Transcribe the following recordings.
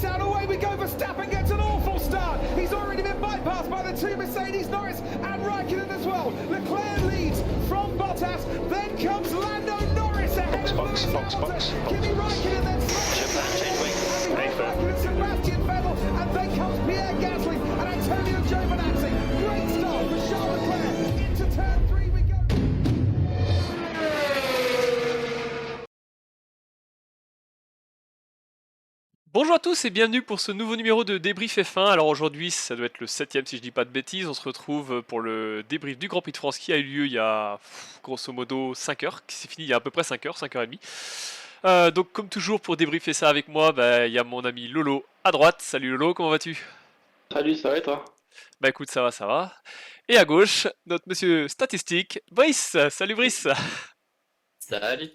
race out. Away we go. Verstappen gets an awful start. He's already been bypassed by the two Mercedes, Norris and Raikkonen as well. Leclerc leads from Bottas. Then comes Lando Norris ahead of Lewis Hamilton. Kimi Raikkonen then and behind Raikkonen, Sebastian Vettel, and then comes Pierre Gasly and Antonio Giovinazzi. Great start for Charles Leclerc. Into turn 3 we go. Bonjour à tous et bienvenue pour ce nouveau numéro de débrief F1. Alors aujourd'hui, ça doit être le 7ème si je dis pas de bêtises. On se retrouve pour le débrief du Grand Prix de France qui a eu lieu il y a grosso modo 5 heures, qui s'est fini il y a à peu près 5 heures, 5 heures et demie. Donc comme toujours pour débriefer ça avec moi, il y a mon ami Lolo à droite. Salut Lolo, comment vas-tu? Salut, ça va et toi? Bah écoute, ça va, ça va. Et à gauche, notre monsieur statistique, Brice. Salut Brice. Salut.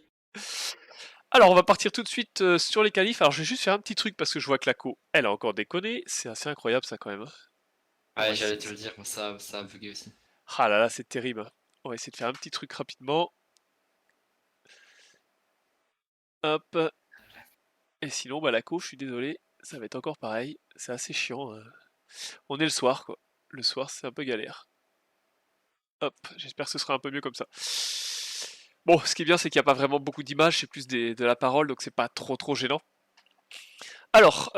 Alors on va partir tout de suite sur les qualifs. Alors je vais juste faire un petit truc parce que je vois que la co, elle a encore déconné. C'est assez incroyable ça quand même, hein. Ouais, Ouais, j'allais te le dire, moi, ça a bugué aussi. Ah là là, c'est terrible, hein. On va essayer de faire un petit truc rapidement. Hop. Et sinon, la co, je suis désolé, ça va être encore pareil. C'est assez chiant, hein. On est le soir, quoi. Le soir, c'est un peu galère. Hop, j'espère que ce sera un peu mieux comme ça. Bon, ce qui est bien, c'est qu'il n'y a pas vraiment beaucoup d'images, c'est plus de la parole, donc c'est pas trop gênant. Alors,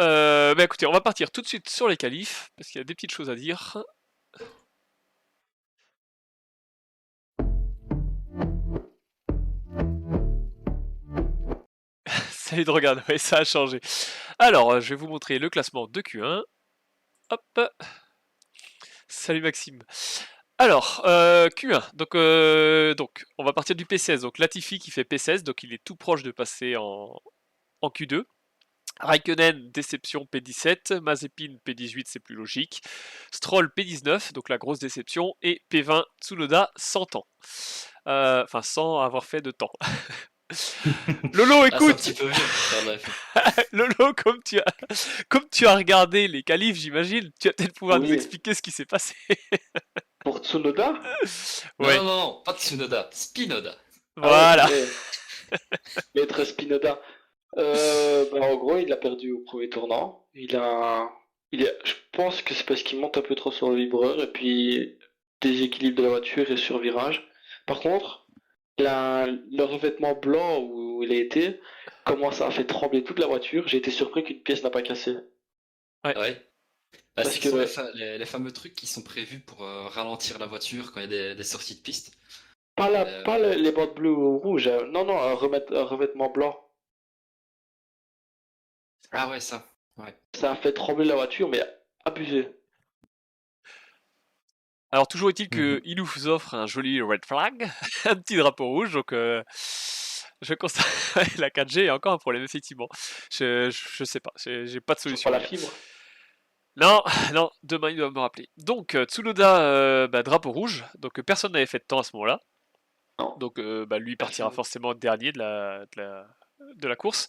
écoutez, on va partir tout de suite sur les qualifs, parce qu'il y a des petites choses à dire. Salut Drogan, ouais, ça a changé. Alors, je vais vous montrer le classement de Q1. Hop. Salut Maxime. Alors, Q1, donc on va partir du P16, donc Latifi qui fait P16, donc il est tout proche de passer en Q2. Raikkonen, déception P17, Mazepin P18, c'est plus logique. Stroll P19, donc la grosse déception, et P20 Tsunoda 100 ans. Enfin, sans avoir fait de temps. Lolo, Ah, c'est un écoute, petit peu vieux, faire de la F1. Lolo, comme tu as regardé les qualifs, j'imagine, tu vas peut-être pouvoir nous Oui. expliquer ce qui s'est passé. Pour Tsunoda? Non, Ouais, non, non, non, pas Tsunoda, Spinoda. voilà. Ah ouais, Maître Spinoda. En gros, il a perdu au premier tournant. Je pense que c'est parce qu'il monte un peu trop sur le vibreur et puis déséquilibre de la voiture et sur virage. Par contre, le revêtement blanc où il a été, comment ça a fait trembler toute la voiture. J'ai été surpris qu'une pièce n'a pas cassé. Ouais. Bah, Parce ce que sont les fameux trucs qui sont prévus pour ralentir la voiture quand il y a des sorties de piste. pas les bandes bleues ou rouges, hein. Non, non, un revêtement blanc. Ah ouais, ça. Ouais. Ça a fait trembler la voiture, mais abusé. Alors toujours est-il Mhm. qu'il nous offre un joli red flag, un petit drapeau rouge, donc je constate la 4G est encore un problème effectivement. Je sais pas, j'ai pas de Toujours solution pas les la gars. fibre. Non, non, demain il doit me rappeler. Donc Tsunoda, drapeau rouge, donc personne n'avait fait de temps à ce moment-là, Non, donc lui partira personne. forcément dernier de la course.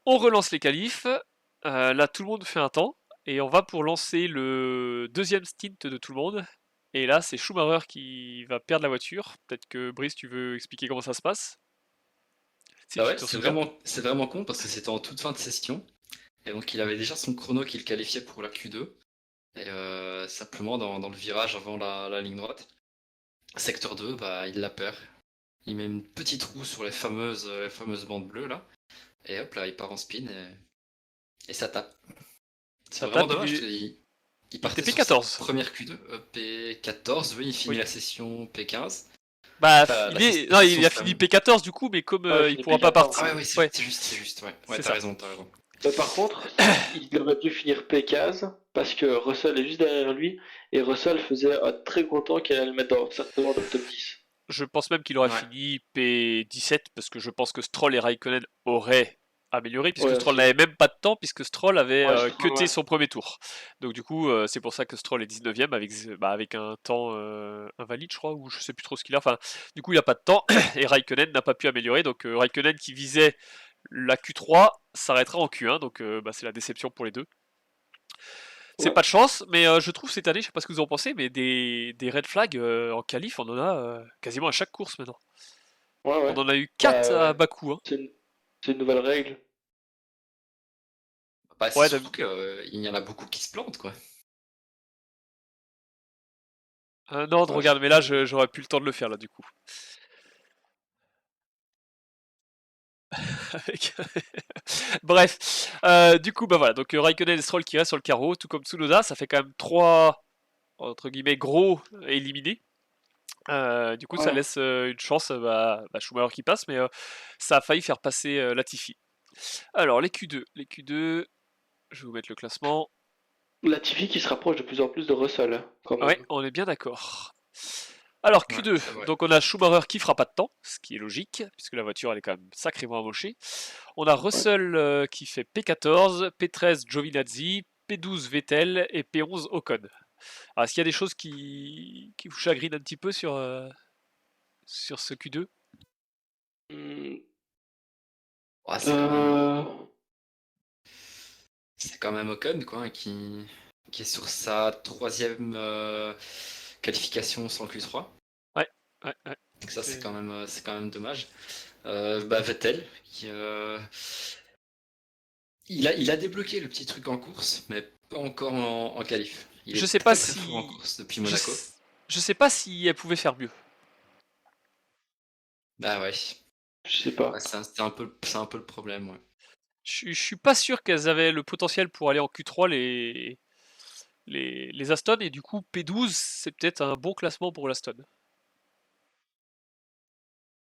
On relance les qualifs, là tout le monde fait un temps, et on va pour lancer le deuxième stint de tout le monde. Et là, c'est Schumacher qui va perdre la voiture. Peut-être que Brice, tu veux expliquer comment ça se passe? Si Bah tu ouais, t'en souviens. c'est vraiment con parce que c'était en toute fin de session. Et donc il avait déjà son chrono qui le qualifiait pour la Q2. Et simplement dans le virage avant la ligne droite. Secteur 2, il la perd. Il met une petite roue sur les fameuses bandes bleues là. Et hop là, il part en spin et ça tape. C'est Ça vraiment tape, dommage. Il était partait sur sa P14. première Q2, P14, oui, il finit Oui. la session P15. Bah, Enfin, il a session se fini termine. P14 du coup, mais comme Ouais, il fini pourra pas P14. partir. Ah ouais, oui, Ouais, c'est juste, ouais. Ouais, c'est t'as ça. raison, t'as raison. Mais par contre, il aurait dû finir P15 parce que Russell est juste derrière lui et Russell faisait un très gros temps qu'il allait le mettre certainement dans le top 10. Je pense même qu'il aurait Ouais. fini P17 parce que je pense que Stroll et Raikkonen auraient amélioré puisque Ouais, Stroll aussi. n'avait même pas de temps puisque Stroll avait Ouais, Stroll, cuté ouais. son premier tour. Donc du coup, c'est pour ça que Stroll est 19ème avec un temps invalide, je crois, ou je sais plus trop ce qu'il a. Enfin, du coup, il a pas de temps et Raikkonen n'a pas pu améliorer. Donc Raikkonen qui visait la Q3 s'arrêtera en Q1. Donc c'est la déception pour les deux. C'est Ouais, pas de chance, mais je trouve cette année, je sais pas ce que vous en pensez, mais des red flags en qualif, on en a quasiment à chaque course maintenant. ouais, On ouais. en a eu 4 Bah à ouais. Bakou, hein. C'est une nouvelle règle. Bah, c'est Ouais, surtout qu'il y en a beaucoup qui se plantent, quoi. non, Ouais, regarde, mais là, j'aurais plus le temps de le faire, là, du coup. Avec- Bref, du coup, bah voilà, donc Raikkonen et Stroll qui restent sur le carreau, tout comme Tsunoda, ça fait quand même 3, entre guillemets, gros éliminés. Du coup, ça ouais. laisse une chance à Schumacher qui passe, mais ça a failli faire passer Latifi. Alors, les Q2, je vais vous mettre le classement. Latifi qui se rapproche de plus en plus de Russell, hein, quand Ouais, même. on est bien d'accord. Alors Ouais, Q2, c'est vrai. donc on a Schumacher qui fera pas de temps, ce qui est logique, puisque la voiture elle est quand même sacrément amochée. On a Russell qui fait P14, P13 Giovinazzi, P12 Vettel et P11 Ocon. Alors est-ce qu'il y a des choses qui vous chagrinent un petit peu sur ce Q2? Hmm, Ouais, euh, c'est quand même Ocon, quoi, hein, qui est sur sa 3e qualification sans Q3. Ouais, ouais. Donc ça, C'est- c'est quand même dommage. Bah, Vettel, il a débloqué le petit truc en course, mais pas encore en qualif. Il Je est sais pas très très fort en si... course depuis Je, Monaco. je sais pas si elle pouvait faire mieux. Bah ouais, je sais pas. ouais, c'est un peu le problème, ouais. Je suis pas sûr qu'elles avaient le potentiel pour aller en Q3 les Aston, et du coup P12 c'est peut-être un bon classement pour l'Aston.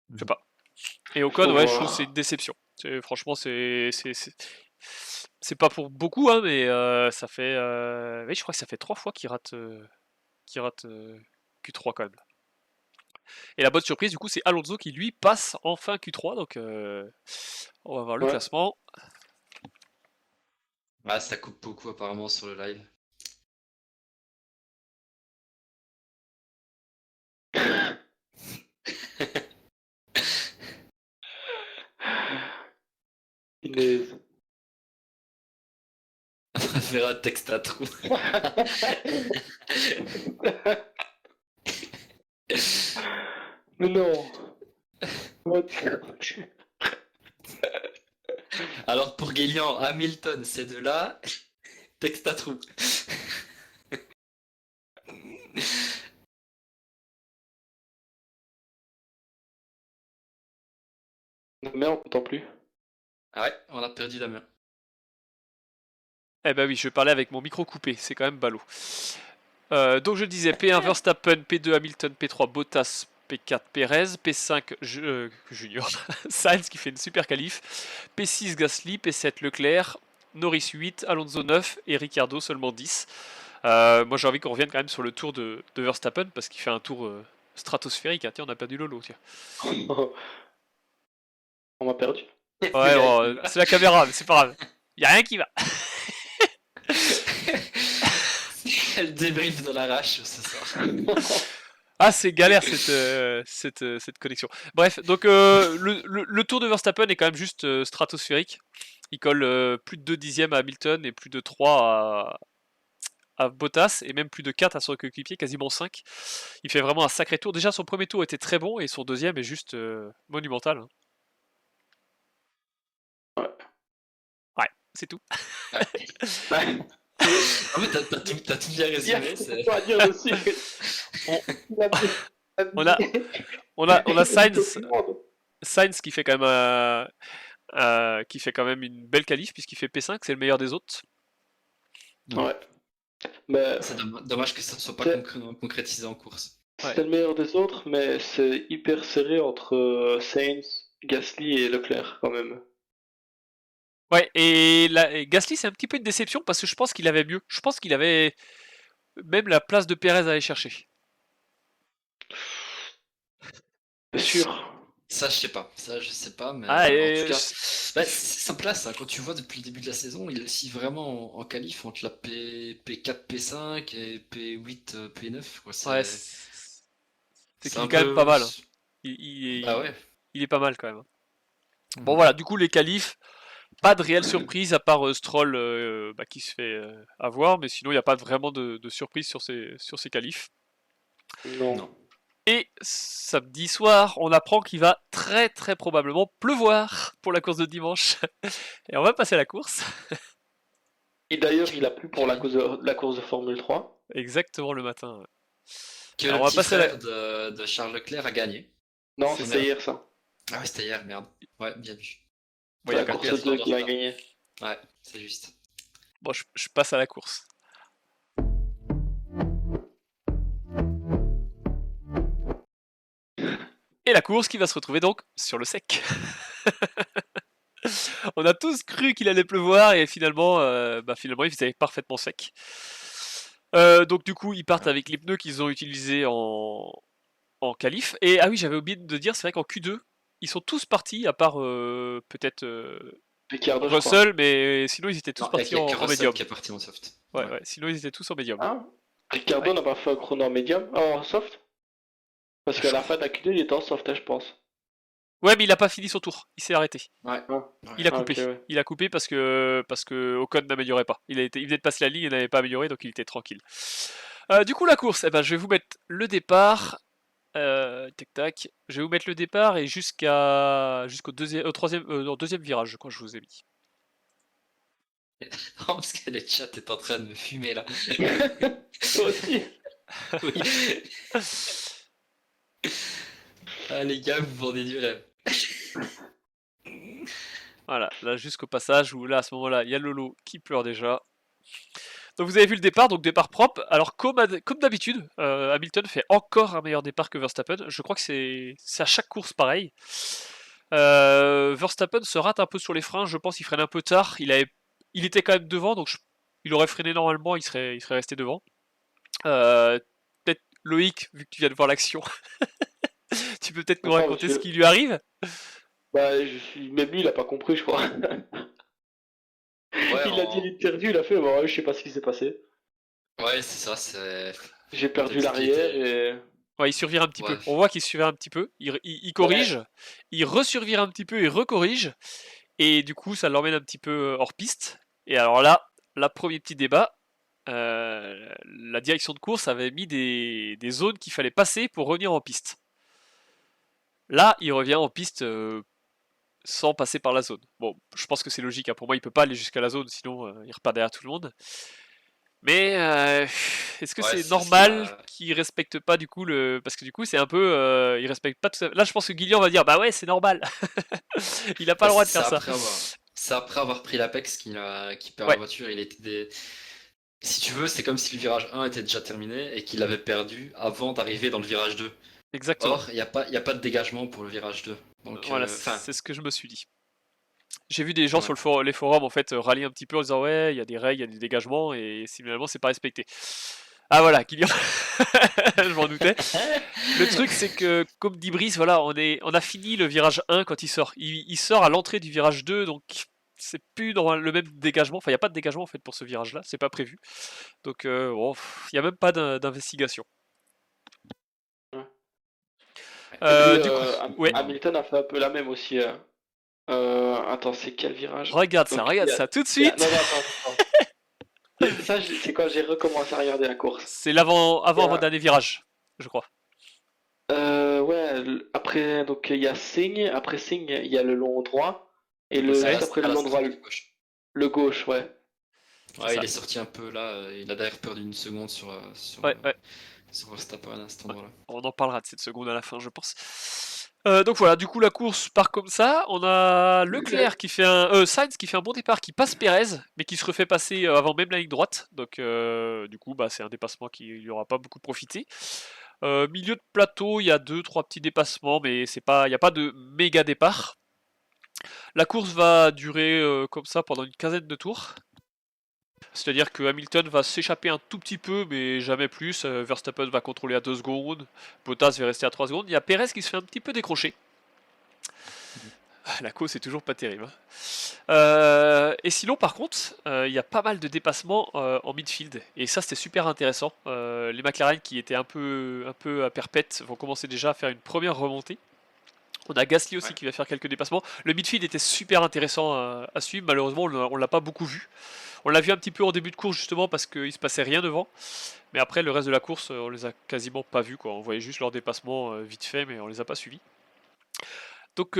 Je sais pas. Et Ocon, Faut ouais, je trouve que c'est voir. une déception. Franchement, c'est pas pour beaucoup, hein, mais ça fait. Oui, je crois que ça fait 3 fois qu'il rate Q3 quand même. Et la bonne surprise, du coup, c'est Alonso qui lui passe enfin Q3. Donc, on va voir le Ouais. classement. Ah, ça coupe beaucoup apparemment sur le live. Punaise. On verra texte à trou. Mais non. What? Alors pour Guélian, Hamilton, ces deux-là, texte à trou. Mais on t'entend plus. Ah ouais, on a perdu Damien. Eh ben oui, je parlais avec mon micro coupé, c'est quand même ballot. Donc je disais P1 Verstappen, P2 Hamilton, P3 Bottas, P4 Perez, P5 Junior, Sainz qui fait une super qualif, P6 Gasly, P7 Leclerc, Norris 8, Alonso 9 et Ricciardo seulement 10. Moi j'ai envie qu'on revienne quand même sur le tour de Verstappen parce qu'il fait un tour stratosphérique. Ah, tiens, on a perdu Lolo. Tiens. On m'a perdu. Ouais, bon, c'est la caméra, mais c'est pas grave. Y a rien qui va. Elle débrief dans l'arrache ce soir. Ah, c'est galère cette connexion. Bref, donc le tour de Verstappen est quand même juste stratosphérique. Il colle plus de 2 dixièmes à Hamilton et plus de 3 à Bottas et même plus de 4 à son coéquipier, quasiment 5. Il fait vraiment un sacré tour. Déjà, son premier tour était très bon et son deuxième est juste monumental, hein. Ouais. Ouais, c'est tout. Ouais. Ah mais t'as tout bien résumé. On va dire aussi. On- Il a dit- On a, on a Sainz, Tout le monde. Sainz qui fait quand même qui fait quand même une belle qualif puisqu'il fait P5, c'est le meilleur des autres. Ouais. Mais C'est dommage que ça ne soit pas c'est concrétisé en course. Ouais. c'est le meilleur des autres, mais c'est hyper serré entre Sainz, Gasly et Leclerc quand même. Ouais, et Gasly, c'est un petit peu une déception parce que je pense qu'il avait mieux. Je pense qu'il avait même la place de Perez à aller chercher. C'est sûr. Ça, je sais pas, mais Ah, en tout cas, bah, c'est sa place, hein. Quand tu vois depuis le début de la saison, il oscille vraiment en qualif entre la P4, P5 et P8, P9, quoi. ouais, c'est C'est qu'il est un quand même pas peu. mal, hein. Il Bah est, ouais. il est pas mal quand même, hein. Bon voilà, du coup les qualifs, pas de réelle surprise à part Stroll qui se fait avoir, mais sinon il n'y a pas vraiment de surprise sur ces qualifs. Non. Non. Et samedi soir, on apprend qu'il va très très probablement pleuvoir pour la course de dimanche. Et on va passer à la course. Et d'ailleurs, il a plu pour la course de Formule 3. Exactement le matin. Ouais. Que Alors, le on va petit passer à la- frère de Charles Leclerc a gagné. Non, C'est c'était ça. hier ça. Ah ouais, c'était hier, merde. Ouais, bien vu. Bon, C'est y a la pas de course perte. 2 qu'il a gagné. Ouais, c'est juste. Bon, je passe à la course. Et la course qui va se retrouver donc sur le sec. On a tous cru qu'il allait pleuvoir et finalement, finalement il faisait parfaitement sec. Donc du coup, ils partent avec les pneus qu'ils ont utilisés en qualif. Et ah oui, j'avais oublié de dire, c'est vrai qu'en Q2, ils sont tous partis, à part peut-être Ricciardo, je crois. Russell, mais sinon ils étaient tous Non, il partis y a que en Russell médium. qui est parti en soft. Ouais, ouais, sinon ils étaient tous en médium. Hein Ricciardo Ouais. n'a pas fait un chrono en médium, en soft? Parce qu'à la fin de la Q2, il était en soft, hein, je pense. Ouais, mais il a pas fini son tour, il s'est arrêté. Ouais. Ah. Il a Ah, coupé. ok, ouais. Il a coupé parce que Ocon n'améliorait pas. Il venait de passer la ligne et n'avait pas amélioré, donc il était tranquille. Du coup, la course, eh ben, je vais vous mettre le départ. Tac tac. Je vais vous mettre le départ et jusqu'au deuxième, deuxième virage, je crois que je vous ai mis. Non, parce que le chat est en train de me fumer là. Toi aussi. Oui. Ah les gars, vous vendez du rêve. Voilà, là jusqu'au passage où là à ce moment-là, il y a Lolo qui pleure déjà. Donc vous avez vu le départ, donc départ propre. Alors comme d'habitude, Hamilton fait encore un meilleur départ que Verstappen. Je crois que c'est à chaque course pareil. Verstappen se rate un peu sur les freins, je pense qu'il freine un peu tard. Il était quand même devant, donc il aurait freiné normalement, il serait resté devant. Peut-être Loïc, vu que tu viens de voir l'action, tu peux peut-être nous Attends, raconter parce ce que- qui lui arrive. Bah, même lui, il a pas compris, je crois. Ouais, Il a dit l'interview, il a fait, bah ouais, je sais pas ce qui s'est passé. ouais, c'est ça, c'est. J'ai perdu Peut-être qu'il l'arrière était. et... Ouais, il survire un petit peu. Ouais. On voit qu'il survire un petit peu. Il corrige, il resurvire un petit peu, il recorrige. Et du coup, ça l'emmène un petit peu hors piste. Et alors là, premier petit débat. La direction de course avait mis des zones qu'il fallait passer pour revenir en piste. Là, il revient en piste sans passer par la zone. Bon, je pense que c'est logique. Hein. Pour moi, il peut pas aller jusqu'à la zone, sinon il repart derrière tout le monde. Mais est-ce que Ouais, c'est c'est ce qui normal m'a. qu'il respecte pas du coup le... Parce que du coup, c'est un peu... il respecte pas tout ça. Là, je pense que Guillaume va dire, bah ouais, c'est normal. Il a pas Bah, le droit de faire ça. C'est après avoir pris l'Apex qui perd Ouais. la voiture. Il était Si tu veux, c'est comme si le virage 1 était déjà terminé et qu'il avait perdu avant d'arriver dans le virage 2. Exactement. Or, il n'y a pas de dégagement pour le virage 2. Donc, Voilà, enfin, c'est ce que je me suis dit. J'ai vu des gens Ouais. sur les forums en fait râler un petit peu en disant ouais, il y a des règles, il y a des dégagements et finalement c'est pas respecté. Ah voilà, Guillaume, je m'en doutais. Le truc c'est que comme dit Brice, voilà, on a fini le virage 1 quand il sort. Il sort à l'entrée du virage 2 donc c'est plus dans le même dégagement. Enfin, il n'y a pas de dégagement en fait pour ce virage-là, c'est pas prévu. Donc bon, il n'y a même pas d'investigation. Et puis, Du coup, ouais. Hamilton a fait un peu la même aussi. Attends, c'est quel virage? Regarde ça, Donc, regarde il y a- ça tout de il y a- suite. Non, non, attends. Ça, c'est quand j'ai recommencé à regarder la course. C'est avant-dernier virage, je crois. Ouais, après, donc il y a Singh, après Singh, il y a le long droit, et Ouais, juste après le long droit, gauche. le gauche, ouais. Ouais, ça. il est sorti un peu là. Il a d'ailleurs perdu une seconde Ouais, ouais. sur Verstappen à cet endroit-là. On en parlera de cette seconde à la fin, je pense. Donc voilà, du coup la course part comme ça. On a Leclerc qui fait Sainz qui fait un bon départ, qui passe Pérez, mais qui se refait passer avant même la ligne droite. Donc du coup, c'est un dépassement qui lui aura pas beaucoup profité. Milieu de plateau, il y a 2-3 petits dépassements, mais il n'y a pas de méga départ. La course va durer comme ça pendant une quinzaine de tours. C'est-à-dire que Hamilton va s'échapper un tout petit peu, mais jamais plus. Verstappen va contrôler à 2 secondes. Bottas va rester à 3 secondes. Il y a Perez qui se fait un petit peu décrocher. La course c'est toujours pas terrible. Et sinon, par contre, il y a pas mal de dépassements en midfield. Et ça, c'était super intéressant. Les McLaren qui étaient un peu à perpète vont commencer déjà à faire une première remontée. On a Gasly aussi qui va faire quelques dépassements. Le midfield était super intéressant à suivre. Malheureusement, on l'a pas beaucoup vu. On l'a vu un petit peu en début de course justement parce qu'il se passait rien devant. Mais après, le reste de la course, on les a quasiment pas vus, quoi. On voyait juste leur dépassement vite fait, mais on les a pas suivis. Donc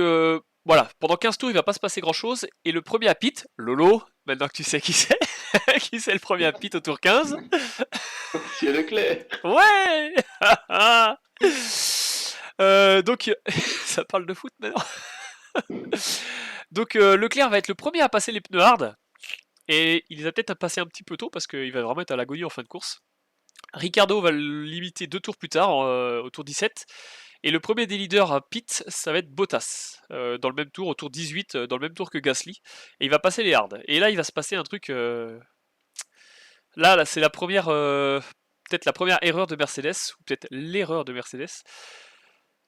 Voilà, pendant 15 tours, il va pas se passer grand chose. Et le premier à pit, Lolo, maintenant que tu sais qui c'est, qui c'est le premier à pit au tour 15. C'est Leclerc. Ouais. Donc, ça parle de foot maintenant. Donc, Leclerc va être le premier à passer les pneus hard. Et il les a peut-être passé un petit peu tôt parce qu'il va vraiment être à l'agonie en fin de course. Ricardo va le limiter 2 tours plus tard, au tour 17. Et le premier des leaders à pit, ça va être Bottas, dans le même tour, au tour 18, dans le même tour que Gasly. Et il va passer les hards. Et là, il va se passer un truc... Là, c'est la première... peut-être la première erreur de Mercedes, ou peut-être l'erreur de Mercedes.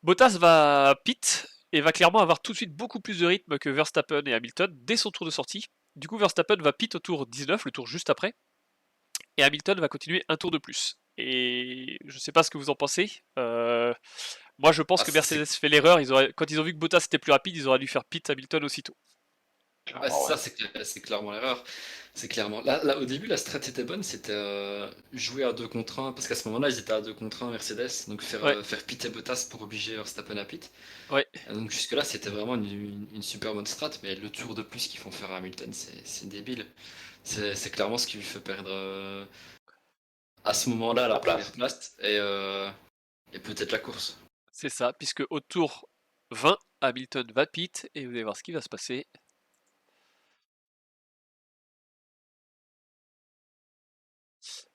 Bottas va pit, et va clairement avoir tout de suite beaucoup plus de rythme que Verstappen et Hamilton dès son tour de sortie. Du coup, Verstappen va pit au tour 19, le tour juste après. Et Hamilton va continuer un tour de plus. Et je sais pas ce que vous en pensez. Moi, je pense Ah, que ça, c'est Mercedes fait l'erreur. Quand ils ont vu que Bottas était plus rapide, ils auraient dû faire pit Hamilton aussitôt. Ouais, Clairement, ouais. ça, c'est clairement l'erreur. C'est clairement. Là, au début, la strat était bonne, c'était jouer à 2 contre 1, parce qu'à ce moment-là, ils étaient à 2 contre 1 Mercedes, donc Ouais, faire pit et Bottas pour obliger Verstappen à pit. ouais, Et donc jusque-là, c'était vraiment une super bonne strat, mais le tour de plus qu'ils font faire à Hamilton, c'est débile. C'est clairement ce qui lui fait perdre à ce moment-là la La première place. place et peut-être la course. c'est ça. Puisque au tour 20, Hamilton va pit. Et vous allez voir ce qui va se passer.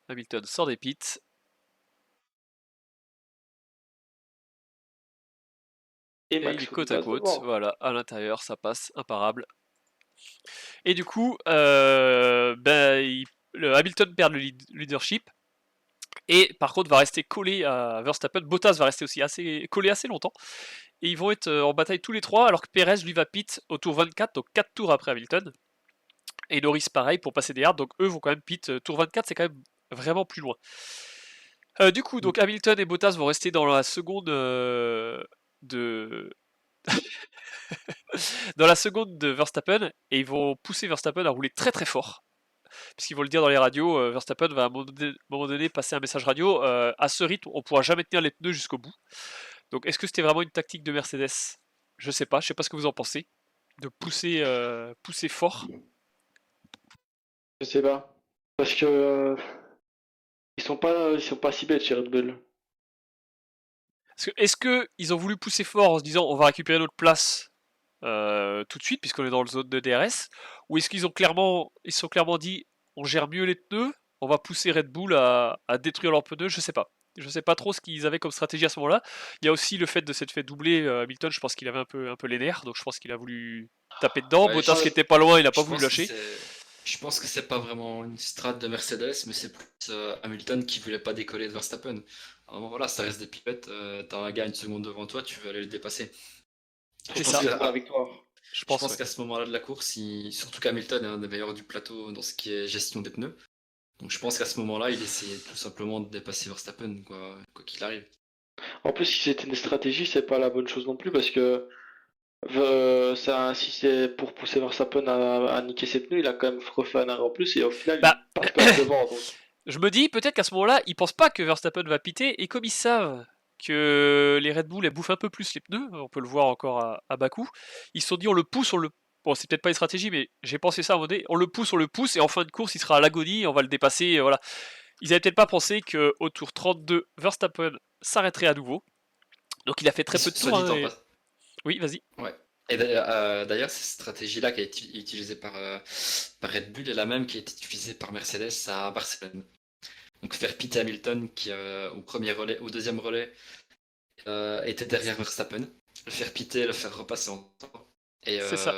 Hamilton sort des pits. Et Et il Max est faut côte qu'il à passe côte. devant. Voilà, à l'intérieur, ça passe, imparable. Et du coup, le Hamilton perd le leadership. Et par contre, va rester collé à Verstappen. Bottas va rester aussi collé assez longtemps. Et ils vont être en bataille tous les trois, alors que Perez lui va pit au tour 24, donc 4 tours après Hamilton. Et Norris pareil pour passer des hards, donc eux vont quand même pit. Tour 24, c'est quand même vraiment plus loin. Du coup, donc Hamilton et Bottas vont rester dans la seconde de dans la seconde de Verstappen, et ils vont pousser Verstappen à rouler très très fort. Puisqu'ils vont le dire dans les radios, Verstappen va à un moment donné passer un message radio. À ce rythme, on pourra jamais tenir les pneus jusqu'au bout. Donc est-ce que c'était vraiment une tactique de Mercedes? Je sais pas ce que vous en pensez. De pousser fort. Je sais pas. Parce que ils sont pas si bêtes chez Red Bull. Est-ce que ils ont voulu pousser fort en se disant on va récupérer notre place tout de suite puisqu'on est dans le zone de DRS, ou est-ce qu'ils se sont clairement dit on gère mieux les pneus, on va pousser Red Bull à détruire leurs pneus? Je sais pas. Je sais pas trop ce qu'ils avaient comme stratégie à ce moment-là. Il y a aussi le fait de s'être fait doubler Hamilton. Je pense qu'il avait un peu les nerfs, donc je pense qu'il a voulu taper dedans. Ouais, Bottas qui était pas loin, il a pas je voulu pense que lâcher. je pense que c'est pas vraiment une strat de Mercedes, mais c'est plus Hamilton qui voulait pas décoller de Verstappen. Alors voilà, ça reste des pipettes, t'as un gars une seconde devant toi, tu veux aller le dépasser. Je C'est pense ça. C'est que, pour la victoire. Je je pense, pense ouais. qu'à ce moment-là de la course, surtout qu'Hamilton est un des meilleurs du plateau dans ce qui est gestion des pneus. Donc je pense qu'à ce moment-là, il essayait tout simplement de dépasser Verstappen, quoi qu'il arrive. En plus, si c'était une stratégie, c'est pas la bonne chose non plus parce que si c'est pour pousser Verstappen à niquer ses pneus, il a quand même refait un arrêt en plus et au final Bah, il passe par devant. Donc. je me dis peut-être qu'à ce moment-là, ils pensent pas que Verstappen va piter, et comme ils savent que les Red Bull elles bouffent un peu plus les pneus, on peut le voir encore à Bakou, ils se sont dit on le pousse, Bon, c'est peut-être pas une stratégie, mais j'ai pensé ça à un moment donné, on le pousse, et en fin de course, il sera à l'agonie, on va le dépasser, voilà. Ils avaient peut-être pas pensé qu'au tour 32, Verstappen s'arrêterait à nouveau. Donc il a fait très peu de Soit tours, dit hein, en passant. Oui, vas-y. Ouais. Et d'ailleurs, cette stratégie-là qui a été utilisée par Red Bull est la même qui a été utilisée par Mercedes à Barcelone. Donc faire pit Hamilton qui au premier relais, au deuxième relais était derrière Verstappen, le faire piter, le faire repasser en temps. Et C'est ça.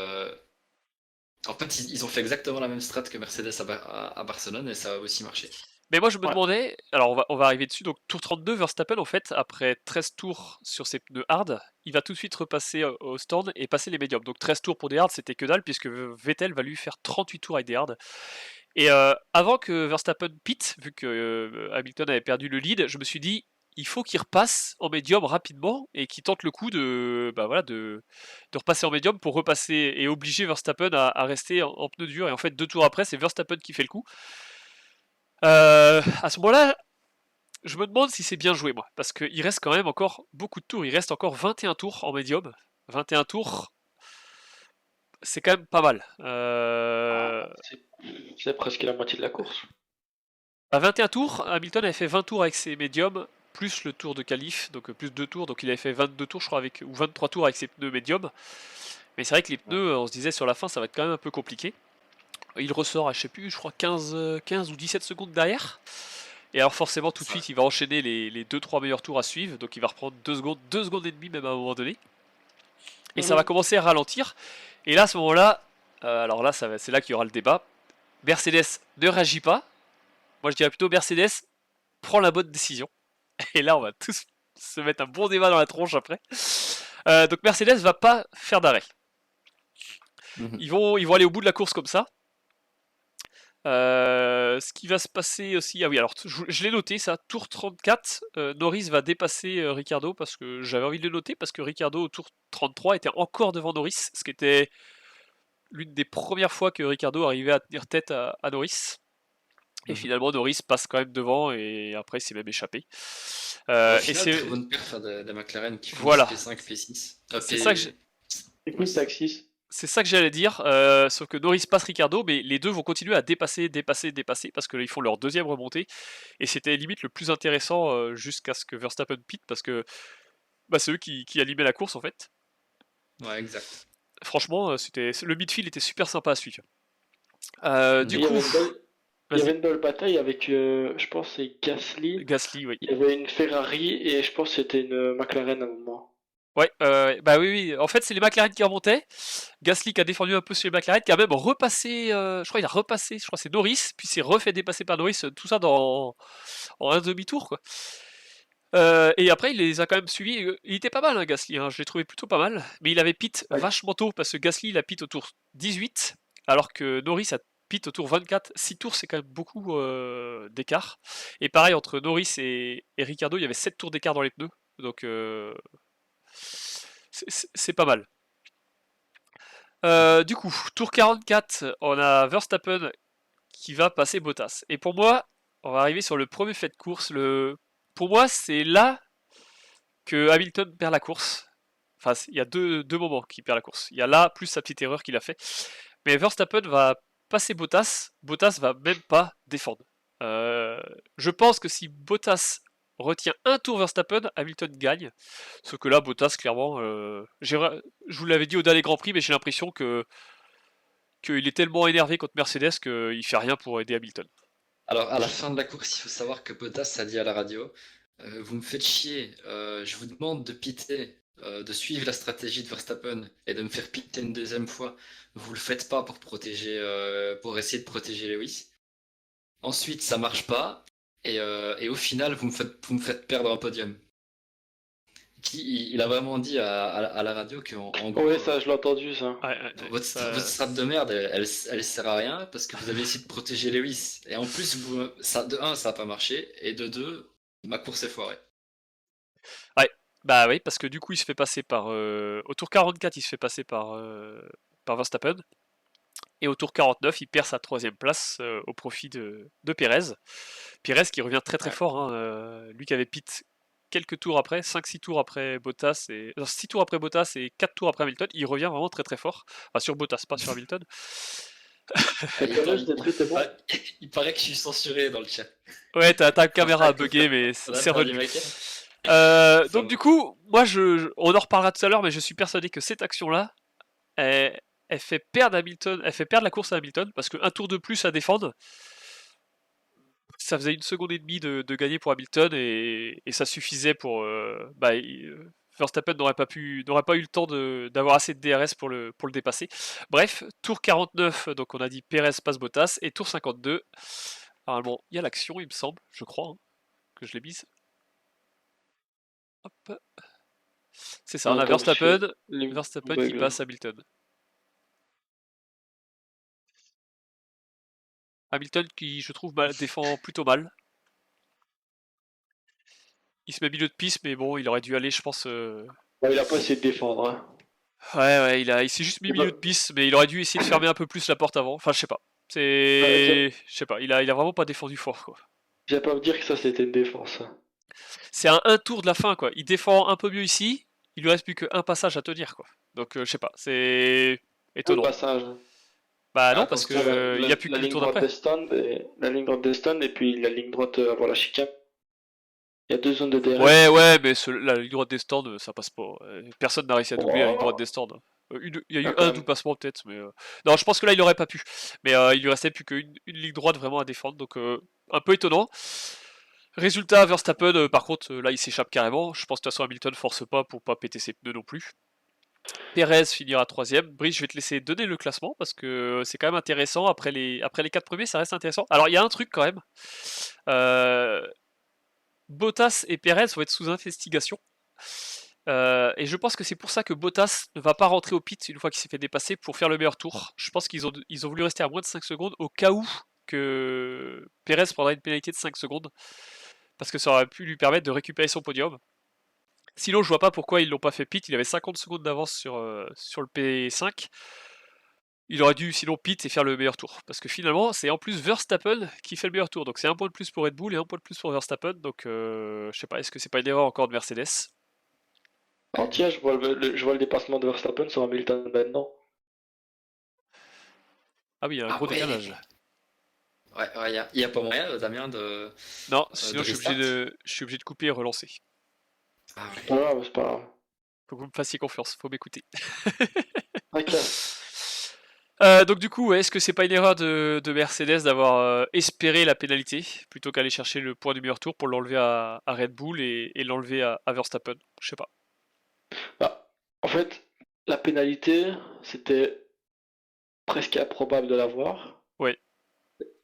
en fait, ils ont fait exactement la même strat que Mercedes à Barcelone et ça a aussi marché. Mais moi je me Ouais. demandais, alors on va arriver dessus, donc tour 32, Verstappen en fait, après 13 tours sur ses pneus hard, il va tout de suite repasser au stand et passer les médiums. Donc 13 tours pour des hard, c'était que dalle, puisque Vettel va lui faire 38 tours avec des hard. Et avant que Verstappen pit, vu que Hamilton avait perdu le lead, je me suis dit, il faut qu'il repasse en médium rapidement et qu'il tente le coup de repasser en médium pour repasser et obliger Verstappen à rester en pneu dur. Et en fait, 2 tours après, c'est Verstappen qui fait le coup. À ce moment-là, je me demande si c'est bien joué, moi, parce qu'il reste quand même encore beaucoup de tours. Il reste encore 21 tours en médium. 21 tours. c'est quand même pas mal. C'est presque la moitié de la course. À 21 tours, Hamilton avait fait 20 tours avec ses médiums, plus le tour de qualif, donc plus 2 tours, donc il avait fait 22 tours, je crois, ou 23 tours avec ses pneus médiums. Mais c'est vrai que les pneus, on se disait sur la fin, ça va être quand même un peu compliqué. Il ressort à, je sais plus, je crois 15 ou 17 secondes derrière. Et alors forcément, tout de suite, il va enchaîner les 2-3 meilleurs tours à suivre, donc il va reprendre 2 secondes et demie même à un moment donné. Et ça va commencer à ralentir. Et là, à ce moment-là, alors là, c'est là qu'il y aura le débat. Mercedes ne réagit pas. Moi, je dirais plutôt Mercedes prend la bonne décision. Et là, on va tous se mettre un bon débat dans la tronche après. Donc Mercedes va pas faire d'arrêt. Ils vont aller au bout de la course comme ça. Ce qui va se passer aussi, ah oui, alors je l'ai noté ça, tour 34, Norris va dépasser Ricciardo parce que j'avais envie de le noter parce que Ricciardo au tour 33 était encore devant Norris, ce qui était l'une des premières fois que Ricciardo arrivait à tenir tête à Norris. Et finalement Norris passe quand même devant et après il s'est même échappé. Au final, très bonne perf de McLaren qui fait voilà. P5, P6. C'est ça que j'ai. Écoute, Taxis. C'est ça que j'allais dire, sauf que Norris passe Ricciardo, mais les deux vont continuer à dépasser, parce qu'ils font leur deuxième remontée, et c'était limite le plus intéressant jusqu'à ce que Verstappen pit, parce que bah, c'est eux qui animaient la course en fait. Ouais, exact. Franchement, le midfield était super sympa à suivre. Du coup, il y avait une belle bataille avec, je pense, c'est Gasly. Gasly, oui. Il y avait une Ferrari et je pense que c'était une McLaren à un moment. Ouais, bah oui. En fait, c'est les McLaren qui remontaient. Gasly qui a défendu un peu sur les McLaren, qui a même repassé, je crois que c'est Norris, puis s'est refait dépasser par Norris, tout ça en un demi-tour, quoi. Et après, il les a quand même suivis. Il était pas mal, hein, Gasly, hein, je l'ai trouvé plutôt pas mal. Mais il avait pit vachement tôt, parce que Gasly, il a pit au tour 18, alors que Norris a pit au tour 24. 6 tours, c'est quand même beaucoup d'écart. Et pareil, entre Norris et Ricciardo, il y avait 7 tours d'écart dans les pneus. Donc, c'est pas mal. Du coup, tour 44, on a Verstappen qui va passer Bottas. Et pour moi, on va arriver sur le premier fait de course. Pour moi, c'est là que Hamilton perd la course. Enfin, il y a deux moments qu'il perd la course. Il y a là, plus sa petite erreur qu'il a fait. Mais Verstappen va passer Bottas. Bottas va même pas défendre. Je pense que si Bottas retient un tour Verstappen, Hamilton gagne. Sauf que là, Bottas, clairement, je vous l'avais dit au dernier Grand Prix, mais j'ai l'impression qu'il est tellement énervé contre Mercedes qu'il fait rien pour aider Hamilton. Alors, à la fin de la course, il faut savoir que Bottas a dit à la radio vous me faites chier, je vous demande de piter, de suivre la stratégie de Verstappen et de me faire piter une deuxième fois. Vous le faites pas pour pour essayer de protéger Lewis. Ensuite, ça marche pas, et au final, vous me faites perdre un podium. Il a vraiment dit à la radio qu'en gros. Ouais, ça, je l'ai entendu, ça. Votre strat de merde, elle sert à rien parce que vous avez essayé de protéger Lewis. Et en plus, de 1, ça n'a pas marché, et de 2, ma course est foirée. Ouais, bah oui, parce que du coup, il se fait passer par. Au tour 44, il se fait passer par Verstappen. Et au tour 49, il perd sa 3ème place au profit de Pérez. Pérez qui revient très très fort, hein, lui qui avait pit quelques tours après, 5-6 tours après Bottas, 6 tours après Bottas et 4 tours après Hamilton, il revient vraiment très très fort. Enfin, sur Bottas, pas sur Hamilton. Il paraît que je suis censuré dans le chat. Ouais, ta caméra a bugué, mais c'est revenu. Donc du coup, moi, on en reparlera tout à l'heure, mais je suis persuadé que cette action-là, elle fait perdre Hamilton, elle fait perdre la course à Hamilton, parce qu'un tour de plus à défendre, ça faisait 1 seconde et demie de gagner pour Hamilton, et ça suffisait pour... Verstappen n'aurait pas eu le temps d'avoir assez de DRS pour le dépasser. Bref, tour 49, donc on a dit Pérez passe Bottas, et tour 52, normalement, il y a l'action, il me semble, je crois, hein, que je l'ai mise. Hop. C'est ça, on a Verstappen qui passe Hamilton. Hamilton qui, je trouve, défend plutôt mal. Il se met milieu de piste, mais bon, il aurait dû aller, je pense... Ouais, il a pas essayé de défendre. Hein. Ouais, il s'est juste mis milieu de piste, mais il aurait dû essayer de fermer un peu plus la porte avant. Enfin, je sais pas. Je sais pas, il a vraiment pas défendu fort, quoi. Je vais pas me dire que ça, c'était une défense. C'est un tour de la fin, quoi. Il défend un peu mieux ici, il lui reste plus qu'un passage à tenir, quoi. Donc, je sais pas, c'est... Le étonnant. passage. Bah non, Ah, parce que Attention, il n'y a plus la qu'une ligne tour droite d'après. des stands la ligne droite des stands et puis la ligne droite avant la chicane. Il y a 2 zones de DRS. Ouais, mais la ligne droite des stands, ça passe pas. Personne n'a réussi à doubler la ligne droite Oh, des stands. Il y a il y a eu quand un même. dépassement peut-être, mais non, je pense que là il aurait pas pu. Mais il lui restait plus qu'une ligne droite vraiment à défendre, donc un peu étonnant. Résultat, Verstappen, par contre, là il s'échappe carrément. Je pense que de toute façon Hamilton force pas pour pas péter ses pneus non plus. Perez finira troisième. Brice, je vais te laisser donner le classement parce que c'est quand même intéressant. Après les 4 premiers, ça reste intéressant. Alors il y a un truc quand même. Euh, Bottas et Perez vont être sous investigation. Et je pense que c'est pour ça que Bottas ne va pas rentrer au pit une fois qu'il s'est fait dépasser pour faire le meilleur tour. Je pense qu'ils ont voulu rester à moins de 5 secondes au cas où que Perez prendra une pénalité de 5 secondes parce que ça aurait pu lui permettre de récupérer son podium. Sinon, je vois pas pourquoi ils l'ont pas fait pit. Il avait 50 secondes d'avance sur le P5. Il aurait dû sinon pit et faire le meilleur tour. Parce que finalement, c'est en plus Verstappen qui fait le meilleur tour. Donc c'est un point de plus pour Red Bull et un point de plus pour Verstappen. Donc je sais pas, est-ce que c'est pas une erreur encore de Mercedes? Oh tiens, je vois le dépassement de Verstappen sur Hamilton maintenant. Ah oui, il y a un Ah gros ouais. décalage là. Ouais, y a pas moyen, Damien, de Non, sinon je suis restart. je suis obligé de couper et relancer. Ah C'est ouais. pas grave, c'est pas grave. Faut que vous me fassiez confiance, faut m'écouter. Ok. Donc du coup, ouais, est-ce que c'est pas une erreur de Mercedes d'avoir espéré la pénalité plutôt qu'aller chercher le point du meilleur tour pour l'enlever à Red Bull et l'enlever à Verstappen? Je sais pas. Bah, en fait, la pénalité, c'était presque improbable de l'avoir. Ouais.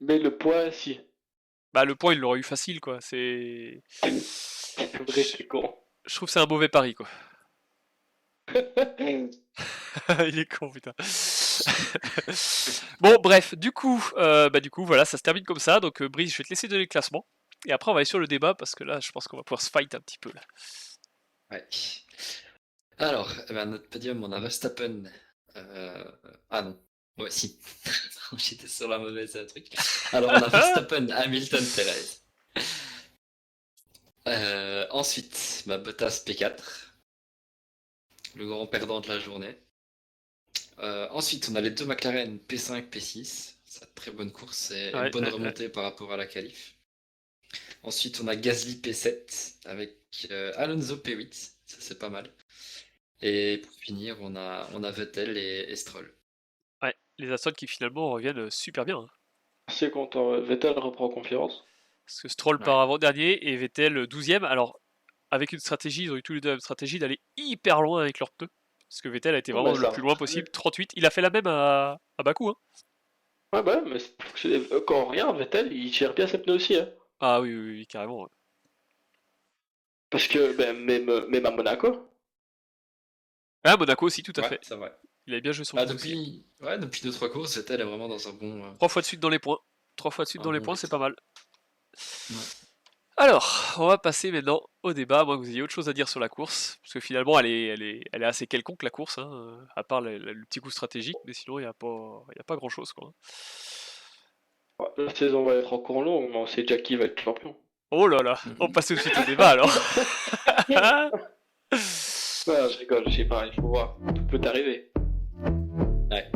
Mais le point, si. Bah le point il l'aurait eu facile quoi. C'est. C'est vrai, Je c'est con. je trouve que c'est un mauvais pari quoi. Il est con putain. Bon bref, du coup voilà, ça se termine comme ça. Donc Brice, je vais te laisser donner le classement. Et après on va aller sur le débat parce que là je pense qu'on va pouvoir se fight un petit peu là. Ouais. Alors, eh ben, notre podium, on a Verstappen. Ah non. Ouais, si. J'étais sur la mauvaise truc. Alors, on a Verstappen, Hamilton, Perez. Ensuite, Bottas P4, le grand perdant de la journée. Ensuite, on a les deux McLaren P5, P6. C'est une très bonne course et une bonne remontée par rapport à la qualif. Ensuite, on a Gasly P7 avec Alonso P8. Ça, c'est pas mal. Et pour finir, on a Vettel et Stroll. Ouais, les Aston qui finalement reviennent super bien. Hein. C'est content. Vettel reprend confiance. Parce que Stroll Ouais. part avant-dernier et Vettel 12ème. Alors, avec une stratégie, ils ont eu tous les deux la même stratégie d'aller hyper loin avec leurs pneus. Parce que Vettel a été vraiment le plus loin possible, 38. Il a fait la même à Bakou. Hein. Ouais, bah, mais quand on regarde, Vettel, il gère bien ses pneus aussi. Hein. Ah oui, oui, oui, carrément. Ouais. Parce que, ben, même à Monaco. Ah, Monaco aussi, tout à fait. C'est vrai. Il avait bien joué son Bah, coup aussi. depuis 2-3 courses, Vettel est vraiment dans un bon. 3 fois de suite dans les points. 3 fois de suite Un dans les bon points, rythme. c'est pas mal. Ouais. Alors, on va passer maintenant au débat, à moins que vous ayez autre chose à dire sur la course, parce que finalement elle est assez quelconque la course, hein, à part le petit coup stratégique, mais sinon il n'y a pas grand chose quoi. Ouais, la saison va être encore longue, mais on sait déjà qui va être champion. Oh là là, on passe tout de suite au débat alors. Ouais, je rigole, je sais pas, il faut voir. Tout peut arriver. Ouais.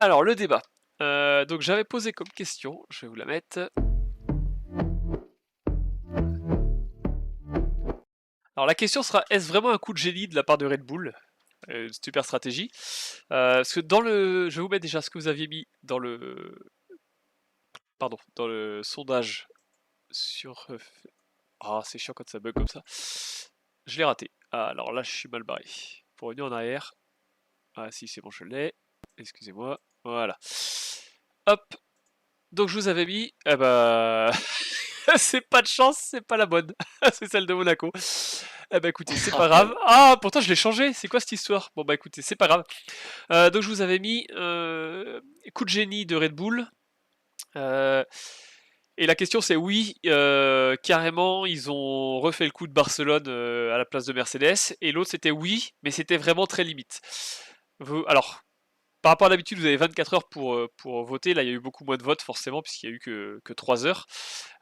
Alors le débat. Donc j'avais posé comme question, je vais vous la mettre. Alors la question sera, est-ce vraiment un coup de génie de la part de Red Bull? Une super stratégie. Parce que je vais vous mettre déjà ce que vous aviez mis dans le sondage sur... Ah, c'est chiant quand ça bug comme ça. Je l'ai raté. Ah, alors là, je suis mal barré. Pour revenir en arrière. Ah si, c'est bon, je l'ai. Excusez-moi. Voilà. Hop. Donc je vous avais mis... Eh bah... c'est pas de chance, c'est pas la bonne. C'est celle de Monaco. Eh bah écoutez, c'est pas grave. Ah, pourtant je l'ai changé. C'est quoi cette histoire? Bon bah écoutez, c'est pas grave. Donc je vous avais mis coup de génie de Red Bull. Et la question c'est oui, carrément, ils ont refait le coup de Barcelone à la place de Mercedes. Et l'autre c'était oui, mais c'était vraiment très limite. Alors, par rapport à d'habitude, vous avez 24 heures pour voter. Là, il y a eu beaucoup moins de votes, forcément, puisqu'il y a eu que 3 heures.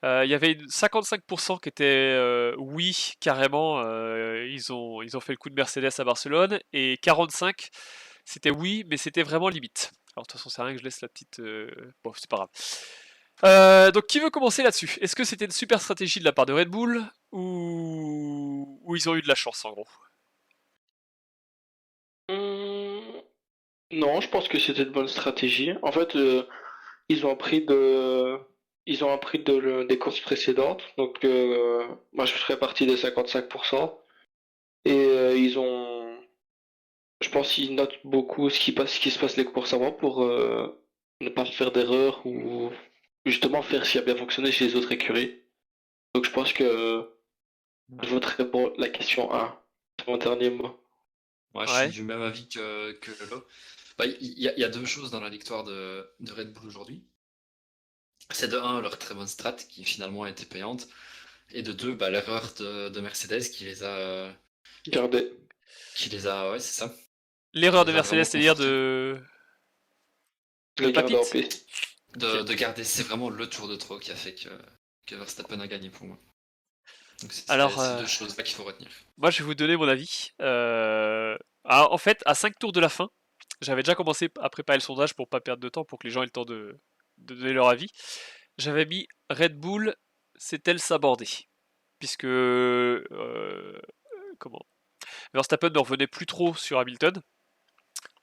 Il y avait 55% qui étaient oui, carrément. Ils ont fait le coup de Mercedes à Barcelone. Et 45% C'était oui, mais c'était vraiment limite. Alors de toute façon, c'est rien que je laisse la petite... Bon, c'est pas grave. Donc qui veut commencer là-dessus? Est-ce que c'était une super stratégie de la part de Red Bull ou ils ont eu de la chance en gros? Non, je pense que c'était une bonne stratégie. En fait, ils ont appris des courses précédentes. Donc, moi, je ferais partie des 55%. Et je pense qu'ils notent beaucoup ce qui se passe les courses avant pour ne pas faire d'erreur ou justement faire ce qui a bien fonctionné chez les autres écuries. Donc, je pense que je voterai pour la question 1. C'est mon dernier mot. Moi, je Ouais. suis du même avis que Lolo. Bah, il y a deux choses dans la victoire de Red Bull aujourd'hui. C'est de un, leur très bonne strat qui finalement a été payante. Et de deux, bah, l'erreur de Mercedes Gardez. ouais, c'est ça. L'erreur Qui de les a Mercedes, vraiment c'est-à-dire confortés. de Les garder en Papit? piste. De garder, c'est vraiment le tour de trop qui a fait que Verstappen a gagné pour moi. Donc c'est Alors, ces deux choses-là qu'il faut retenir. moi je vais vous donner mon avis. En fait, à 5 tours de la fin, j'avais déjà commencé à préparer le sondage pour pas perdre de temps, pour que les gens aient le temps de donner leur avis. J'avais mis Red Bull, c'est-elle s'aborder? Puisque comment Verstappen ne revenait plus trop sur Hamilton.